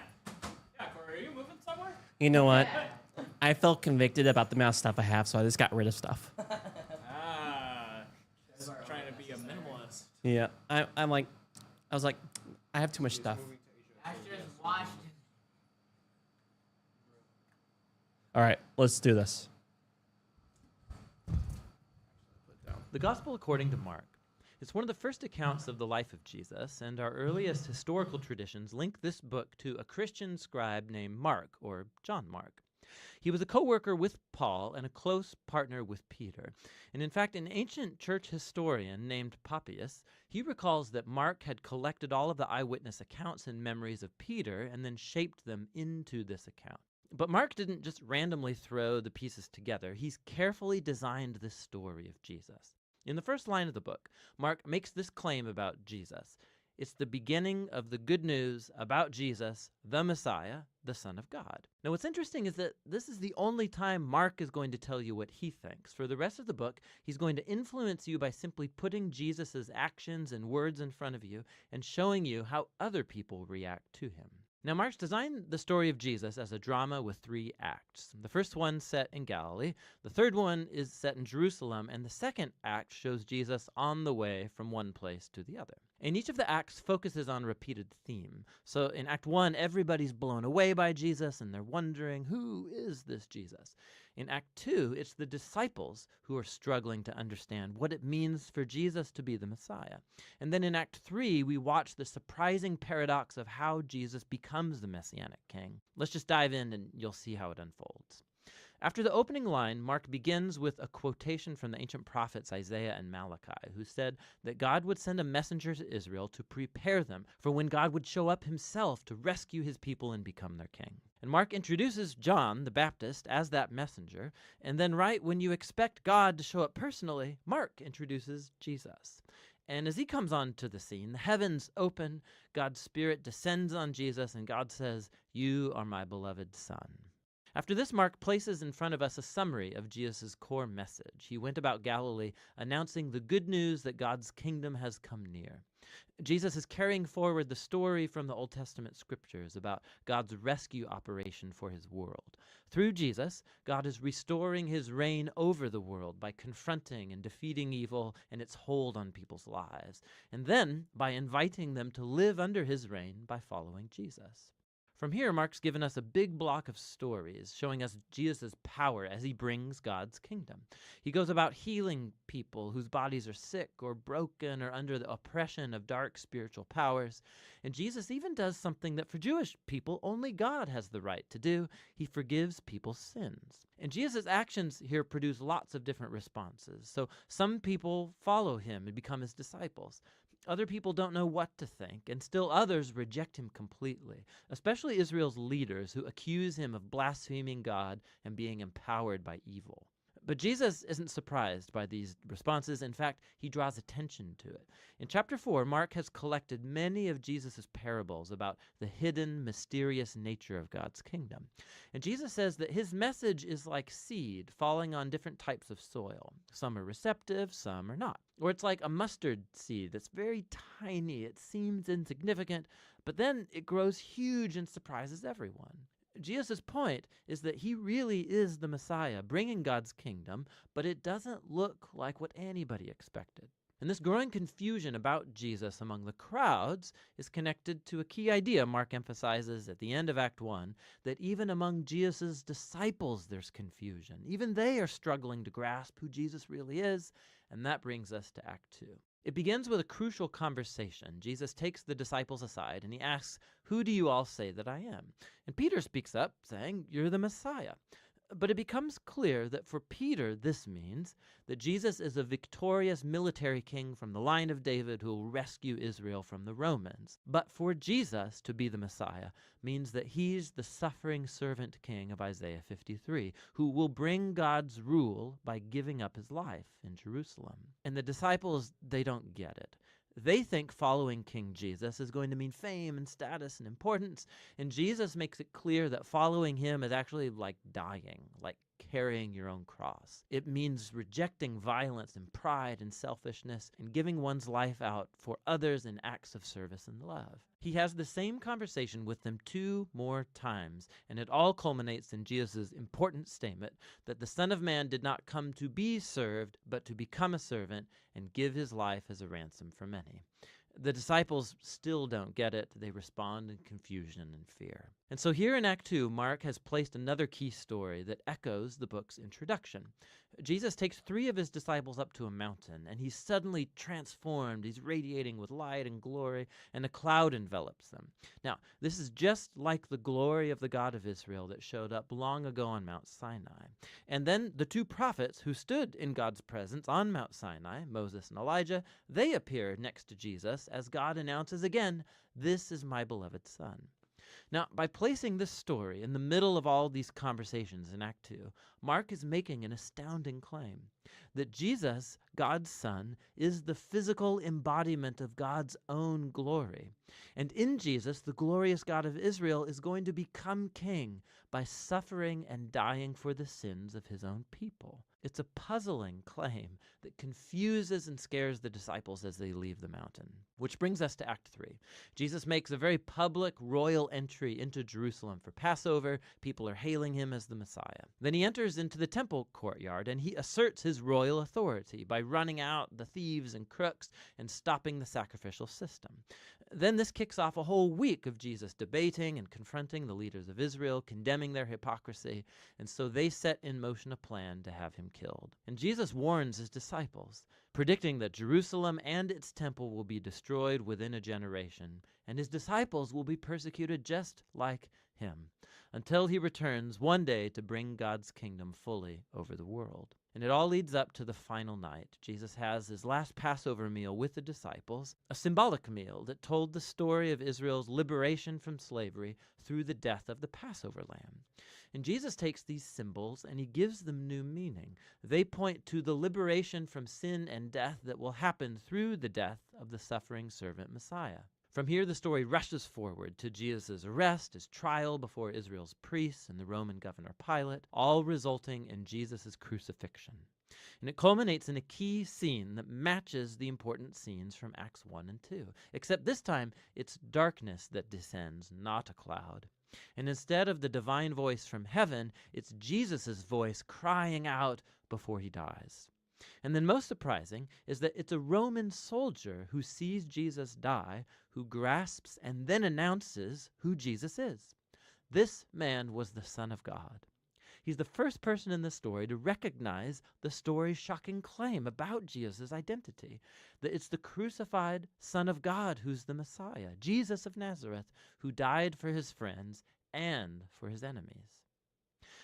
Corey, are you moving somewhere? You know what? I felt convicted about the amount of stuff I have, so I just got rid of stuff. Just trying to be a minimalist. Yeah, I was like, I have too much stuff. I should have washed it. All right, let's do this. The Gospel according to Mark. It's one of the first accounts of the life of Jesus, and our earliest historical traditions link this book to a Christian scribe named Mark, or John Mark. He was a co-worker with Paul and a close partner with Peter. And in fact, an ancient church historian named Papias, he recalls that Mark had collected all of the eyewitness accounts and memories of Peter and then shaped them into this account. But Mark didn't just randomly throw the pieces together. He's carefully designed this story of Jesus. In the first line of the book, Mark makes this claim about Jesus. It's the beginning of the good news about Jesus, the Messiah, the Son of God. Now, what's interesting is that this is the only time Mark is going to tell you what he thinks. For the rest of the book, he's going to influence you by simply putting Jesus' actions and words in front of you and showing you how other people react to him. Now, Mark's designed the story of Jesus as a drama with 3 acts. The first one set in Galilee, the third one is set in Jerusalem, and the second act shows Jesus on the way from one place to the other. And each of the acts focuses on a repeated theme. So in Act 1, everybody's blown away by Jesus, and they're wondering, who is this Jesus? In Act 2, it's the disciples who are struggling to understand what it means for Jesus to be the Messiah. And then in Act 3, we watch the surprising paradox of how Jesus becomes the Messianic king. Let's just dive in and you'll see how it unfolds. After the opening line, Mark begins with a quotation from the ancient prophets Isaiah and Malachi, who said that God would send a messenger to Israel to prepare them for when God would show up himself to rescue his people and become their king. And Mark introduces John the Baptist as that messenger, and then right when you expect God to show up personally, Mark introduces Jesus. And as he comes onto the scene, the heavens open, God's Spirit descends on Jesus, and God says, "You are my beloved Son." After this, Mark places in front of us a summary of Jesus' core message. He went about Galilee announcing the good news that God's kingdom has come near. Jesus is carrying forward the story from the Old Testament scriptures about God's rescue operation for his world. Through Jesus, God is restoring his reign over the world by confronting and defeating evil and its hold on people's lives, and then by inviting them to live under his reign by following Jesus. From here, Mark's given us a big block of stories showing us Jesus' power as he brings God's kingdom. He goes about healing people whose bodies are sick or broken or under the oppression of dark spiritual powers. And Jesus even does something that for Jewish people only God has the right to do. He forgives people's sins. And Jesus' actions here produce lots of different responses. So some people follow him and become his disciples. Other people don't know what to think, and still others reject him completely, especially Israel's leaders who accuse him of blaspheming God and being empowered by evil. But Jesus isn't surprised by these responses. In fact, he draws attention to it. In chapter 4, Mark has collected many of Jesus' parables about the hidden, mysterious nature of God's kingdom. And Jesus says that his message is like seed falling on different types of soil. Some are receptive, some are not. Or it's like a mustard seed that's very tiny. It seems insignificant, But then it grows huge and surprises everyone. Jesus' point is that he really is the Messiah, bringing God's kingdom, but it doesn't look like what anybody expected. And this growing confusion about Jesus among the crowds is connected to a key idea Mark emphasizes at the end of Act 1, that even among Jesus' disciples there's confusion. Even they are struggling to grasp who Jesus really is, and that brings us to Act 2. It begins with a crucial conversation. Jesus takes the disciples aside and he asks, "Who do you all say that I am?" And Peter speaks up, saying, "You're the Messiah." But it becomes clear that for Peter, this means that Jesus is a victorious military king from the line of David who will rescue Israel from the Romans. But for Jesus to be the Messiah means that he's the suffering servant king of Isaiah 53, who will bring God's rule by giving up his life in Jerusalem. And the disciples, they don't get it. They think following King Jesus is going to mean fame and status and importance, and Jesus makes it clear that following him is actually like dying, like carrying your own cross. It means rejecting violence and pride and selfishness and giving one's life out for others in acts of service and love. He has the same conversation with them 2 more times, and it all culminates in Jesus' important statement that the Son of Man did not come to be served, but to become a servant and give his life as a ransom for many. The disciples still don't get it. They respond in confusion and fear. And so here in Act 2, Mark has placed another key story that echoes the book's introduction. Jesus takes 3 of his disciples up to a mountain, and he's suddenly transformed. He's radiating with light and glory, and a cloud envelops them. Now, this is just like the glory of the God of Israel that showed up long ago on Mount Sinai. And then the 2 prophets who stood in God's presence on Mount Sinai, Moses and Elijah, they appear next to Jesus as God announces again, "This is my beloved Son." Now, by placing this story in the middle of all these conversations in Act 2, Mark is making an astounding claim that Jesus, God's Son, is the physical embodiment of God's own glory. And in Jesus, the glorious God of Israel is going to become king by suffering and dying for the sins of his own people. It's a puzzling claim that confuses and scares the disciples as they leave the mountain. Which brings us to Act 3. Jesus makes a very public royal entry into Jerusalem for Passover. People are hailing him as the Messiah. Then he enters into the temple courtyard and he asserts his royal authority by running out the thieves and crooks and stopping the sacrificial system. Then this kicks off a whole week of Jesus debating and confronting the leaders of Israel, condemning their hypocrisy, and so they set in motion a plan to have him killed. And Jesus warns his disciples, predicting that Jerusalem and its temple will be destroyed within a generation, and his disciples will be persecuted just like him, until he returns one day to bring God's kingdom fully over the world. And it all leads up to the final night. Jesus has his last Passover meal with the disciples, a symbolic meal that told the story of Israel's liberation from slavery through the death of the Passover lamb. And Jesus takes these symbols and he gives them new meaning. They point to the liberation from sin and death that will happen through the death of the suffering servant Messiah. From here, the story rushes forward to Jesus' arrest, his trial before Israel's priests and the Roman governor Pilate, all resulting in Jesus' crucifixion. And it culminates in a key scene that matches the important scenes from Acts 1 and 2, except this time it's darkness that descends, not a cloud. And instead of the divine voice from heaven, it's Jesus' voice crying out before he dies. And then most surprising is that it's a Roman soldier who sees Jesus die, who grasps and then announces who Jesus is. This man was the Son of God. He's the first person in the story to recognize the story's shocking claim about Jesus' identity, that it's the crucified Son of God who's the Messiah, Jesus of Nazareth, who died for his friends and for his enemies.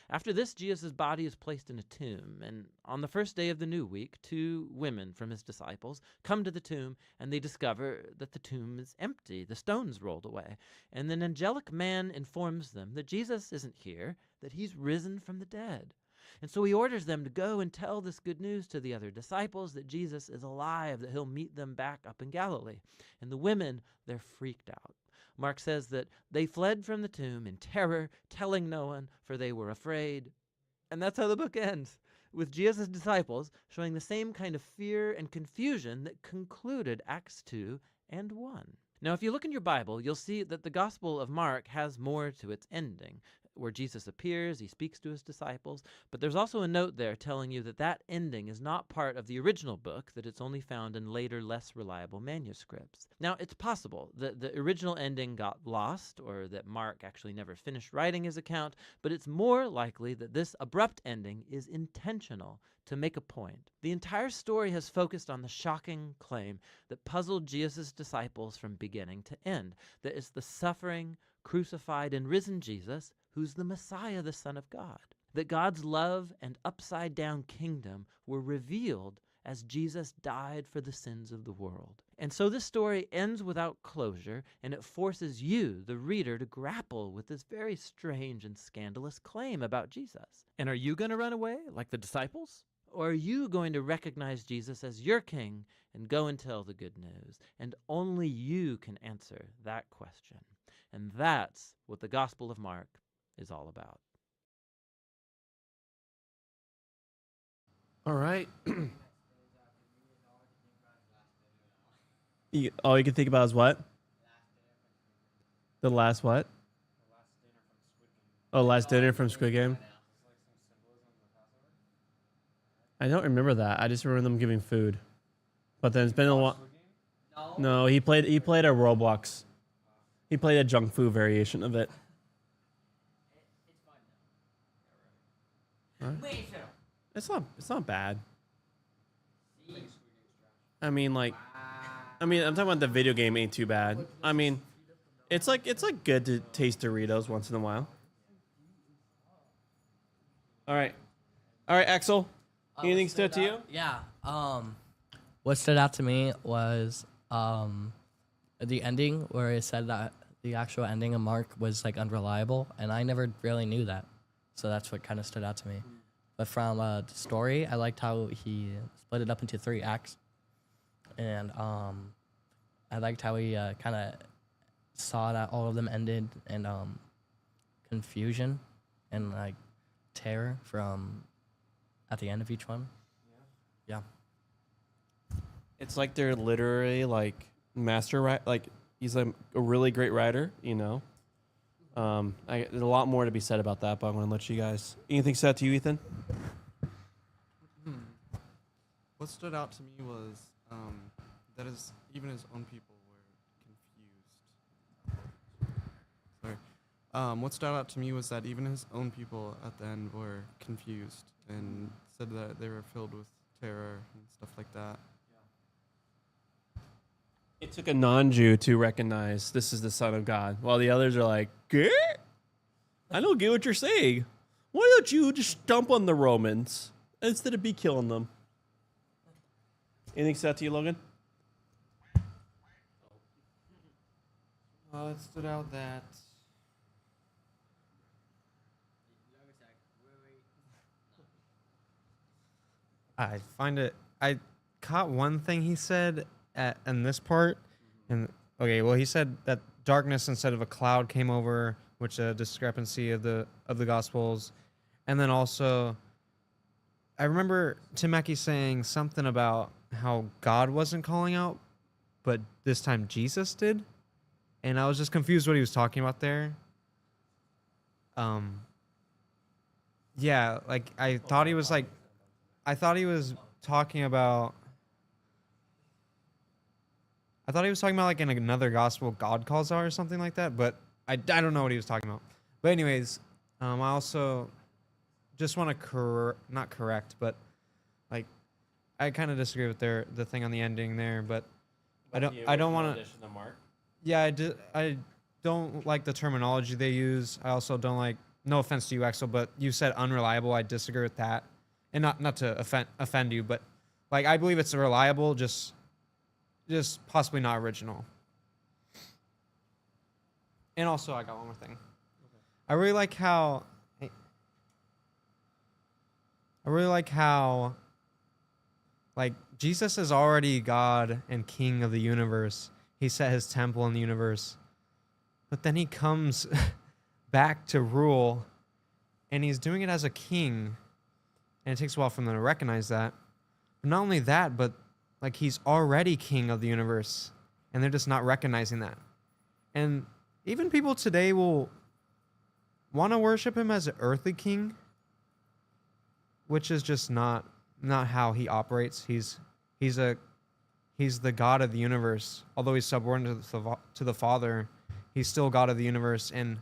After this, Jesus' body is placed in a tomb, and on the first day of the new week, 2 women from his disciples come to the tomb, and they discover that the tomb is empty, the stone's rolled away, and an angelic man informs them that Jesus isn't here, that he's risen from the dead. And so he orders them to go and tell this good news to the other disciples, that Jesus is alive, that he'll meet them back up in Galilee. And the women, they're freaked out. Mark says that they fled from the tomb in terror, telling no one, for they were afraid. And that's how the book ends, with Jesus' disciples showing the same kind of fear and confusion that concluded Acts 2 and 1. Now, if you look in your Bible, you'll see that the Gospel of Mark has more to its ending, where Jesus appears, he speaks to his disciples, but there's also a note there telling you that that ending is not part of the original book, that it's only found in later, less reliable manuscripts. Now, it's possible that the original ending got lost, or that Mark actually never finished writing his account, but it's more likely that this abrupt ending is intentional to make a point. The entire story has focused on the shocking claim that puzzled Jesus' disciples from beginning to end, that it's the suffering, crucified, and risen Jesus who's the Messiah, the Son of God. That God's love and upside-down kingdom were revealed as Jesus died for the sins of the world. And so this story ends without closure, and it forces you, the reader, to grapple with this very strange and scandalous claim about Jesus. And are you going to run away like the disciples? Or are you going to recognize Jesus as your king and go and tell the good news? And only you can answer that question. And that's what the Gospel of Mark is all about. All right. All you can think about is what? The last what? Oh, last dinner from Squid Game. I don't remember that. I just remember them giving food. But then it's been a while. No, he played a Roblox. He played a junk food variation of it. Huh? It's not bad. I mean, I'm talking about the video game ain't too bad. I mean, it's like good to taste Doritos once in a while. All right, Axel. Anything stood out to you? Yeah. What stood out to me was the ending where it said that the actual ending of Mark was like unreliable, and I never really knew that. So that's what kind of stood out to me. But from the story, I liked how he split it up into 3 acts, and I liked how he kind of saw that all of them ended in confusion and like terror from at the end of each one. Yeah. It's like they're literally like master like he's like a really great writer, you know. There's a lot more to be said about that, but I'm going to let you guys. Anything said to you, Ethan? What stood out to me was that even his own people were confused. Sorry. What stood out to me was that even his own people at the end were confused and said that they were filled with terror and stuff like that. It took a non-Jew to recognize this is the Son of God, while the others are like, "Gah? I don't get what you're saying. Why don't you just stomp on the Romans instead of be killing them?" Anything said to you, Logan? It stood out that I caught one thing he said in this part, and he said that darkness instead of a cloud came over, which a discrepancy of the Gospels, and then also I remember Tim Mackey saying something about how God wasn't calling out, but this time Jesus did, and I was just confused what he was talking about there. Yeah, like I thought he was talking about like in another gospel God calls out or something like that, but I don't know what he was talking about. But anyways, I also just want to not correct, but like I kind of disagree with the thing on the ending there, but I don't want to. Yeah, I don't like the terminology they use. I also don't like. No offense to you, Axel, but you said unreliable. I disagree with that, and not to offend you, but like I believe it's reliable, just possibly not original. And also, I got one more thing. Okay. I really like how like Jesus is already God and King of the universe. He set his temple in the universe, but then he comes back to rule, and he's doing it as a king, and it takes a while for them to recognize that. But not only that, but like he's already king of the universe, and they're just not recognizing that. And even people today will want to worship him as an earthly king, which is just not how he operates. He's the God of the universe. Although he's subordinate to the Father, he's still God of the universe. And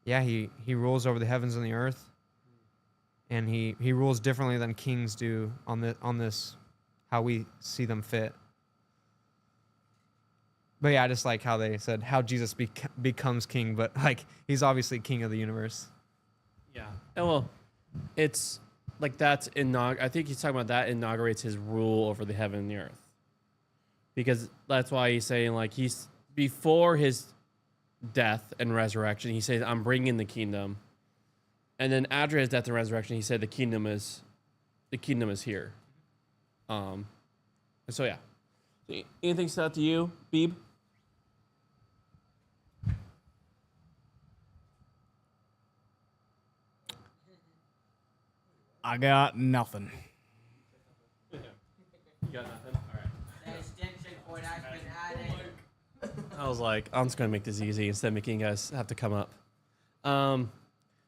yeah, he rules over the heavens and the earth. And he rules differently than kings do on this how we see them fit. But yeah, I just like how they said how Jesus becomes king, but like he's obviously king of the universe. Yeah. And well, it's like I think he's talking about that inaugurates his rule over the heaven and the earth. Because that's why he's saying, like, he's before his death and resurrection, he says, I'm bringing the kingdom. And then after his death and resurrection, he said the kingdom is here. So yeah. Anything stood out to you, Beeb? I got nothing. You got nothing? All right. The extension cord has been added. I was like, I'm just going to make this easy instead of making you guys have to come up.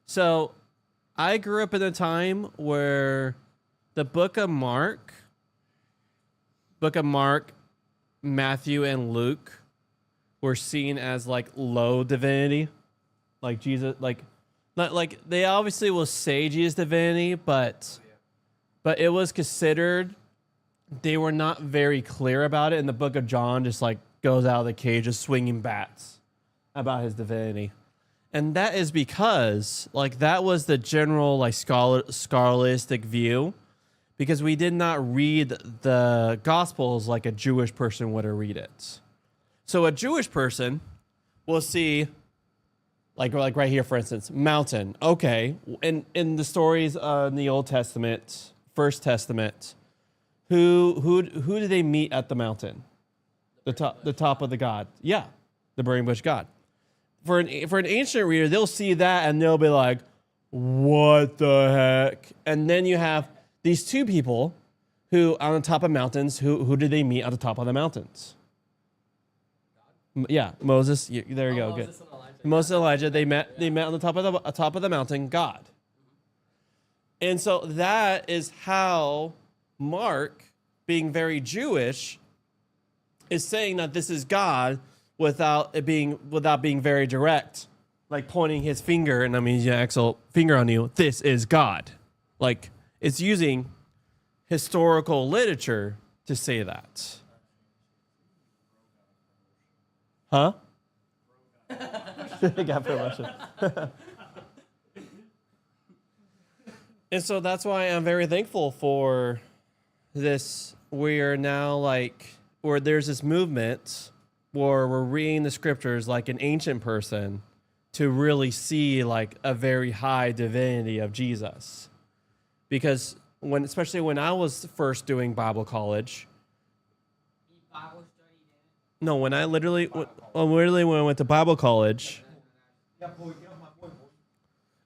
So I grew up in a time where the book of Mark, Matthew, and Luke were seen as like low divinity. Like Jesus, like they obviously will say Jesus divinity, but it was considered, they were not very clear about it. And the book of John just like goes out of the cage just swinging bats about his divinity. And that is because like that was the general like scholastic view, because we did not read the Gospels like a Jewish person would read it. So a Jewish person will see, like right here, for instance, mountain. Okay, in the stories in the Old Testament, First Testament, who do they meet at the mountain? The top of the god. Yeah, the burning bush god. For an ancient reader, they'll see that and they'll be like, "What the heck?" And then you have these two people who on the top of mountains. Who did they meet at the top of the mountains? Yeah, Moses. There you go. Good. Moses and Elijah. They met on the top of the mountain. God. And so that is how Mark, being very Jewish, is saying that this is God without being very direct, like pointing his finger, and I mean, yeah, Axel, finger on you. This is God. Like it's using historical literature to say that. Huh? Got promotion. And so that's why I'm very thankful for this. We are now like, where there's this movement where we're reading the scriptures like an ancient person to really see like a very high divinity of Jesus. Because especially when I was first doing Bible college, Bible study then. no, when I when I went to Bible college,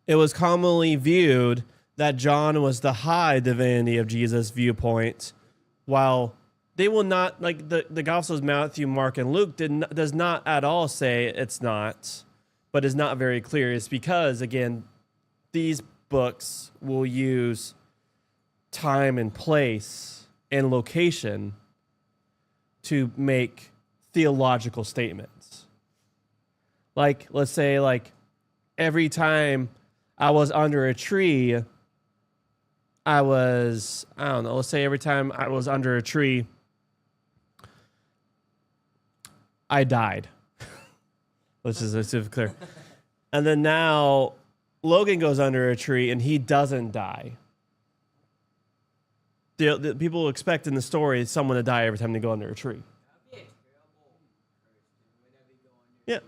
it was commonly viewed that John was the high divinity of Jesus viewpoint, while they will not, like the Gospels, Matthew, Mark, and Luke does not at all say it's not, but is not very clear. It's because, again, these books will use time and place and location to make theological statements. Like, let's say, like, every time I was under a tree, let's say every time I was under a tree, I died. Let's be clear. And then now Logan goes under a tree and he doesn't die. The people expect in the story someone to die every time they go under a tree. Yeah.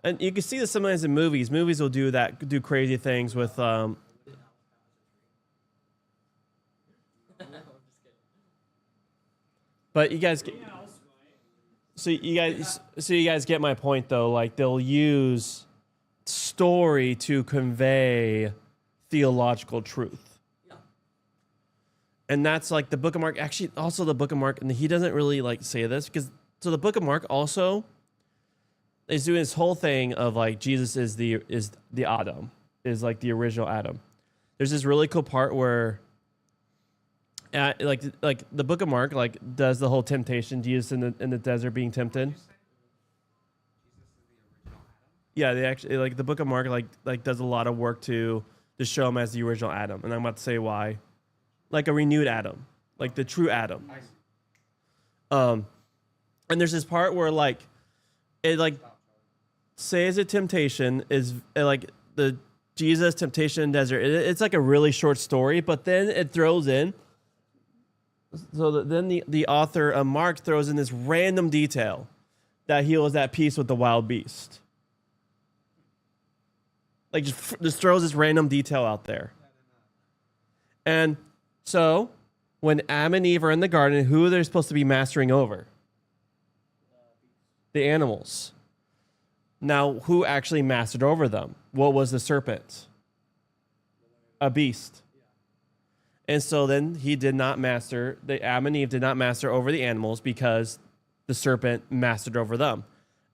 And you can see this sometimes in movies. Movies will do that, do crazy things with but you guys you guys get my point though. Like they'll use story to convey theological truth. Yeah. And that's like the book of Mark. Actually, also the book of Mark, and he doesn't really like say this because so the book of Mark also is doing this whole thing of like Jesus is the Adam, is like the original Adam. There's this really cool part where like the book of Mark like does the whole temptation, Jesus in the desert being tempted. Yeah, they actually like the book of Mark like does a lot of work to show him as the original Adam, and I'm about to say why, like a renewed Adam, like the true Adam. And there's this part where like it like says a temptation is like the Jesus temptation in desert. It's like a really short story, but then it throws in. So then the author of Mark throws in this random detail that he was at peace with the wild beast. Like just throws this random detail out there. And so when Adam and Eve are in the garden, who are they supposed to be mastering over? The animals. Now, who actually mastered over them? What was the serpent? A beast. And so then he did not master, Adam and Eve did not master over the animals because the serpent mastered over them.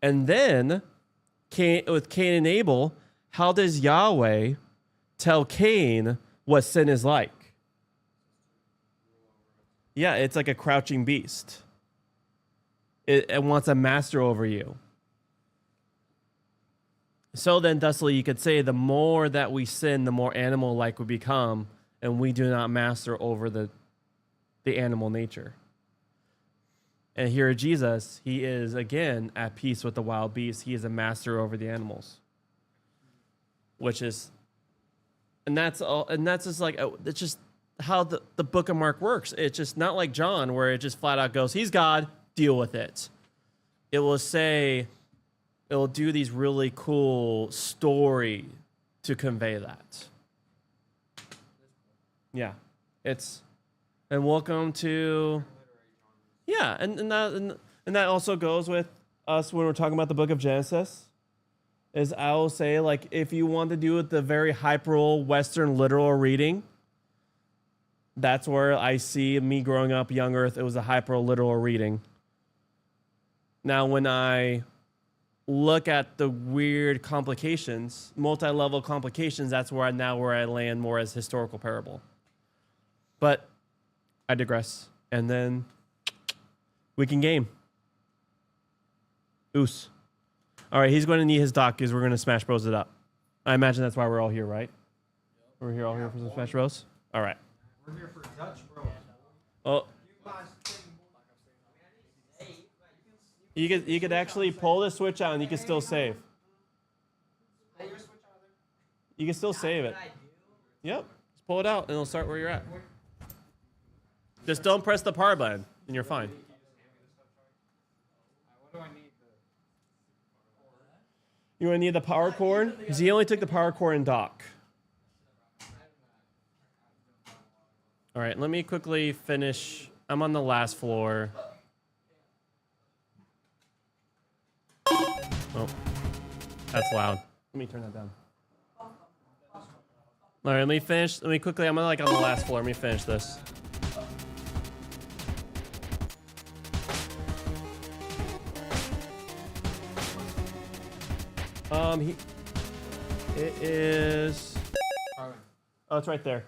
And then with Cain and Abel, how does Yahweh tell Cain what sin is like? Yeah, it's like a crouching beast. It wants a master over you. So then, thusly, you could say the more that we sin, the more animal-like we become, and we do not master over the animal nature. And here Jesus, he is, again, at peace with the wild beasts. He is a master over the animals. Which is, and that's all, and that's just like, it's just how the book of Mark works. It's just not like John, where it just flat out goes, he's God, deal with it. It will say, it will do these really cool story to convey that. Yeah, and welcome to, yeah, and that also goes with us when we're talking about the book of Genesis. Is I will say, like, if you want to do it the very hyper Western literal reading, that's where I see me growing up, young Earth, it was a hyper literal reading. Now, when I look at the weird complications, multi-level complications, that's where I land more as historical parable. But I digress. And then we can game. Oos. All right, he's going to need his dock because we're going to Smash Bros. It up. I imagine that's why we're all here, right? We're here all here for some Smash Bros? All right. We're here for Dutch Bros. Oh. You could actually pull the switch out and you can still save. You can still save it. Yep. Just pull it out and it'll start where you're at. Just don't press the power button and you're fine. You want to need the power cord? Because he only took the power cord and dock. All right, let me quickly finish. I'm on the last floor. Oh, that's loud. Let me turn that down. All right, let me finish. Let me quickly. I'm like on the last floor. Let me finish this. It is. Oh, it's right there.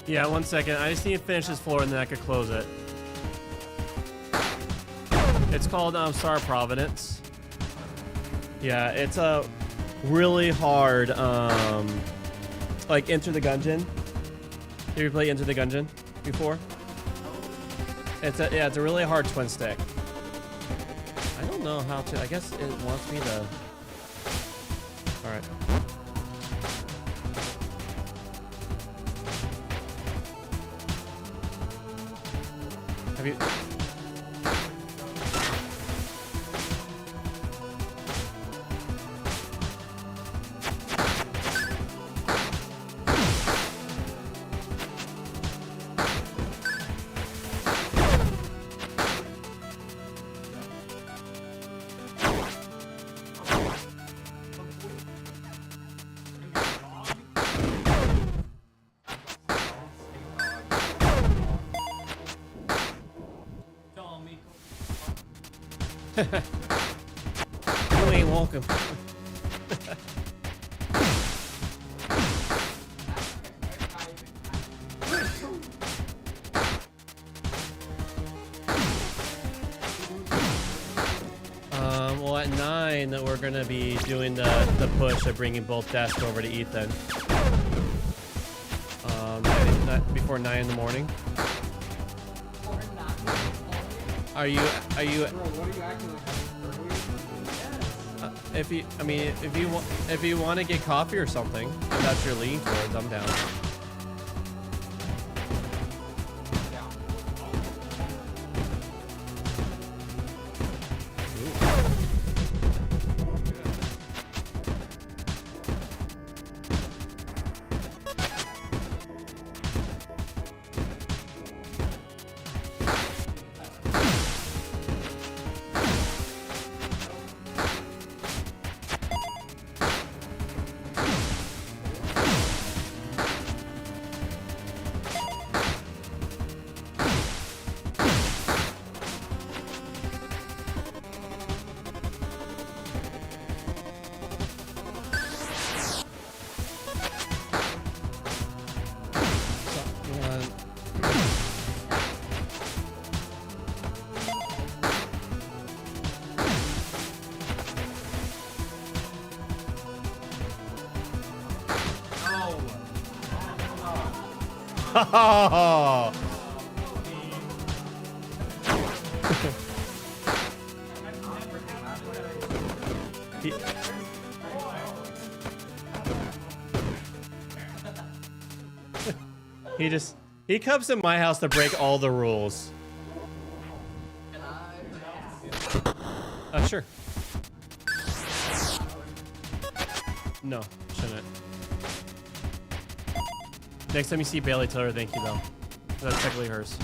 Yeah, 1 second. I just need to finish this floor and then I could close it. It's called Star Providence. Yeah, it's a really hard like Enter the Gungeon. Have you played Enter the Gungeon before? It's a really hard twin stick. I don't know how to. I guess it wants me to. All right. Have you? You ain't welcome. Well, at 9, we're gonna be doing the push of bringing both desks over to Ethan. Not before 9 in the morning. Are you? If you want to get coffee or something, if that's your leaning towards, I'm down. Oh. He comes to my house to break all the rules. Sure. No, shouldn't. Next time you see Bailey, tell her thank you though. That's technically hers.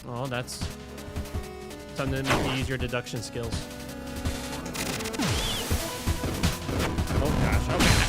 Oh, that's something to make you use your deduction skills. Oh gosh, oh gosh.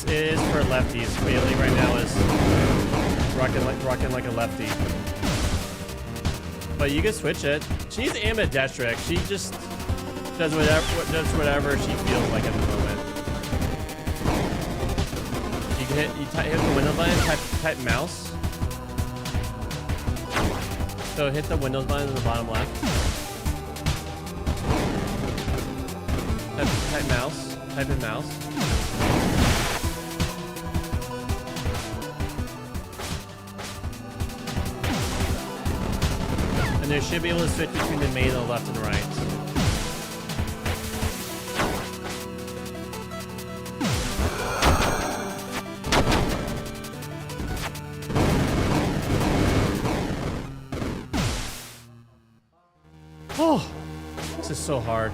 It is for lefties. Bailey right now is rocking like a lefty. But you can switch it. She's ambidextrous. She just does whatever she feels like at the moment. You can hit the Windows button, type mouse. So hit the Windows button in the bottom left. Type mouse. Type in mouse. And there should be able to switch between the main and the left and right. Oh, this is so hard.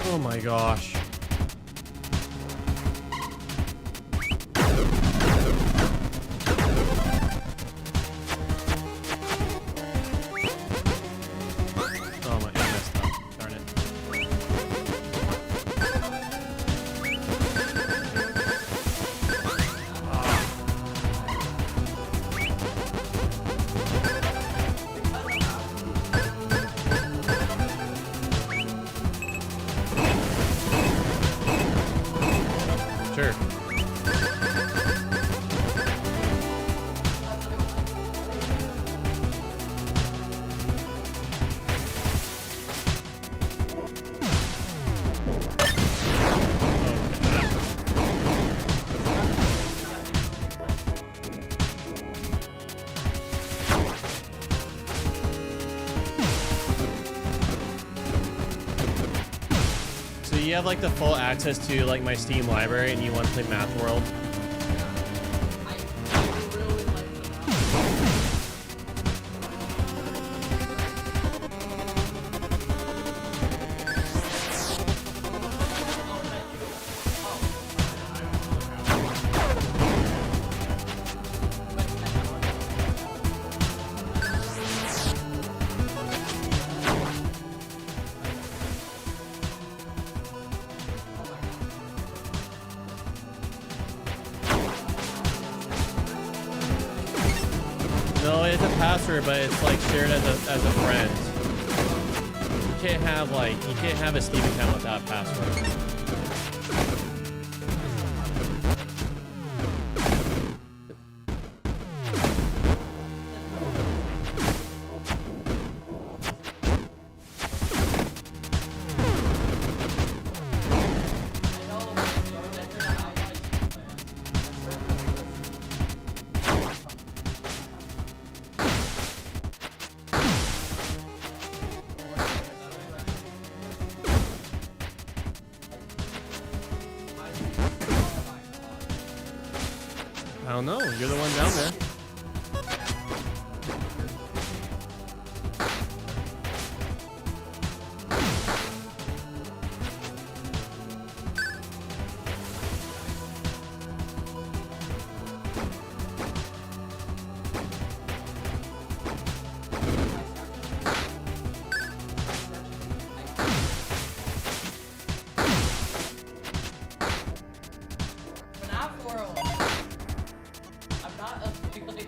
Oh my gosh. Sure. So you have like the full access to like my Steam library, and you want to play Math World? No, it's a password, but it's like shared as a friend. You can't have a Steam account without a password. I don't know. You're the one down there. Math World. I'm not a like.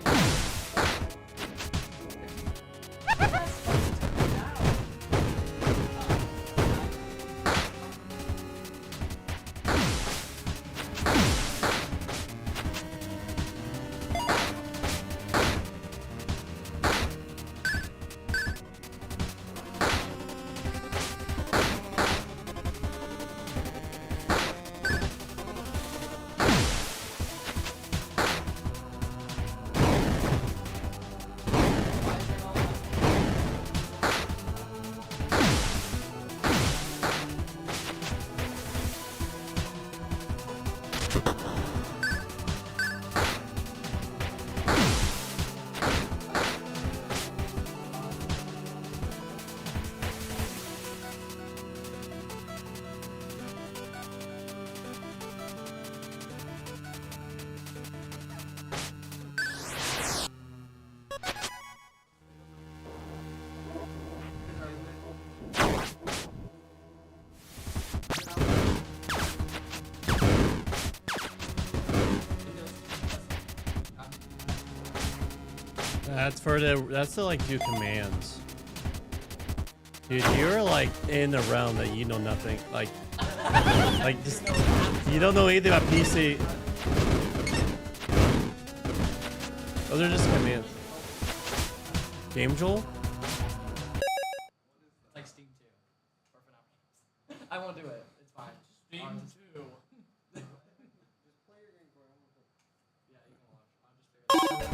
That's to like do commands. Dude, you're like in the realm that you know nothing. Like just you don't know anything about PC. Those are just commands. Game Joel? It's like Steam 2 or Phenomenal. I won't do it. It's fine. Steam 2. Yeah, you can watch. I'll just figure it out.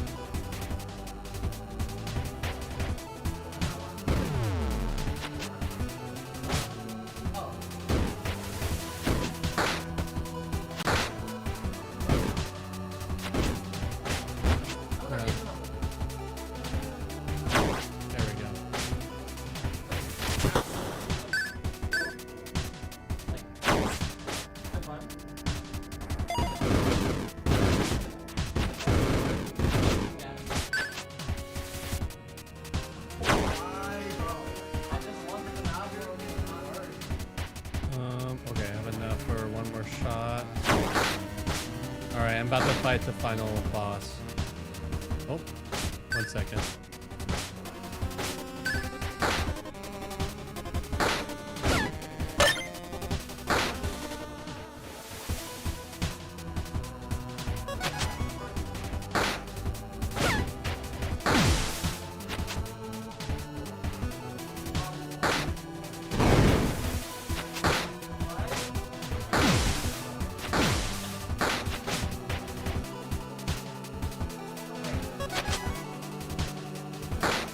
There we go. Okay, I have enough for one more shot. Alright, I'm about to fight the final boss. Oh, 1 second.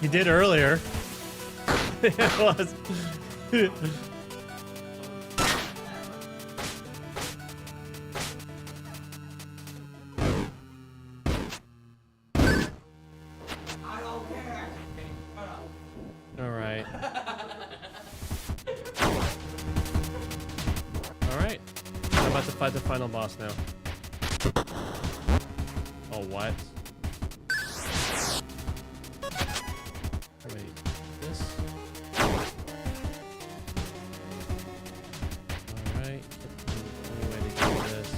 He did earlier. It was. All right. All right. I'm about to fight the final boss now. Oh, what? Wait, this? Alright. Only way to do this.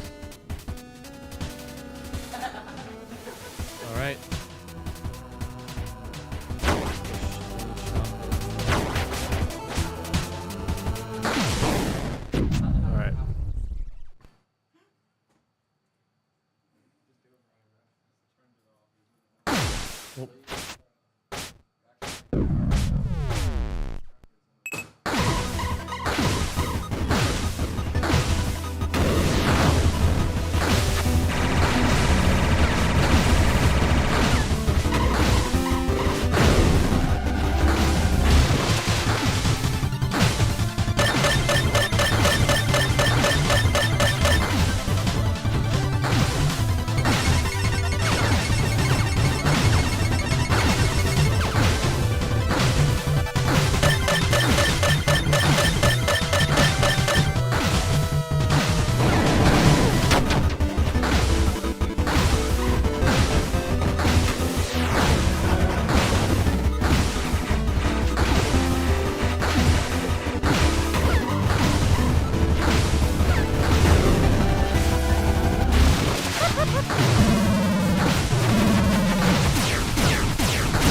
Alright. Alright. Oh.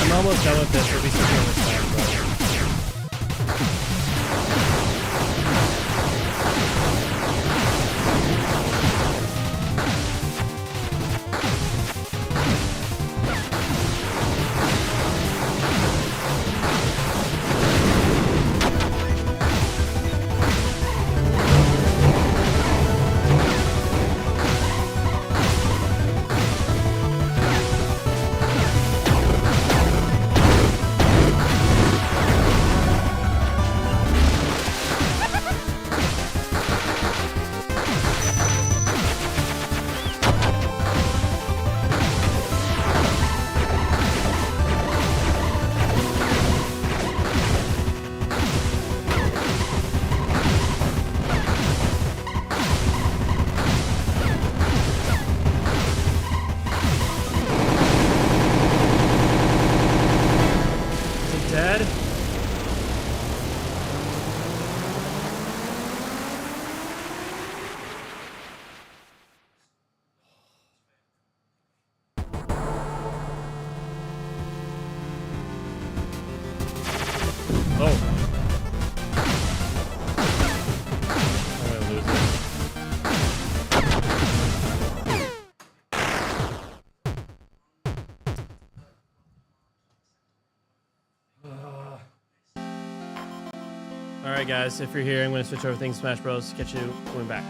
I'm almost done with this. It'll be something on this side, bro. Is it dead? Oh. I'm gonna lose it. Alright guys, if you're here, I'm gonna switch over things Smash Bros. Catch you when back.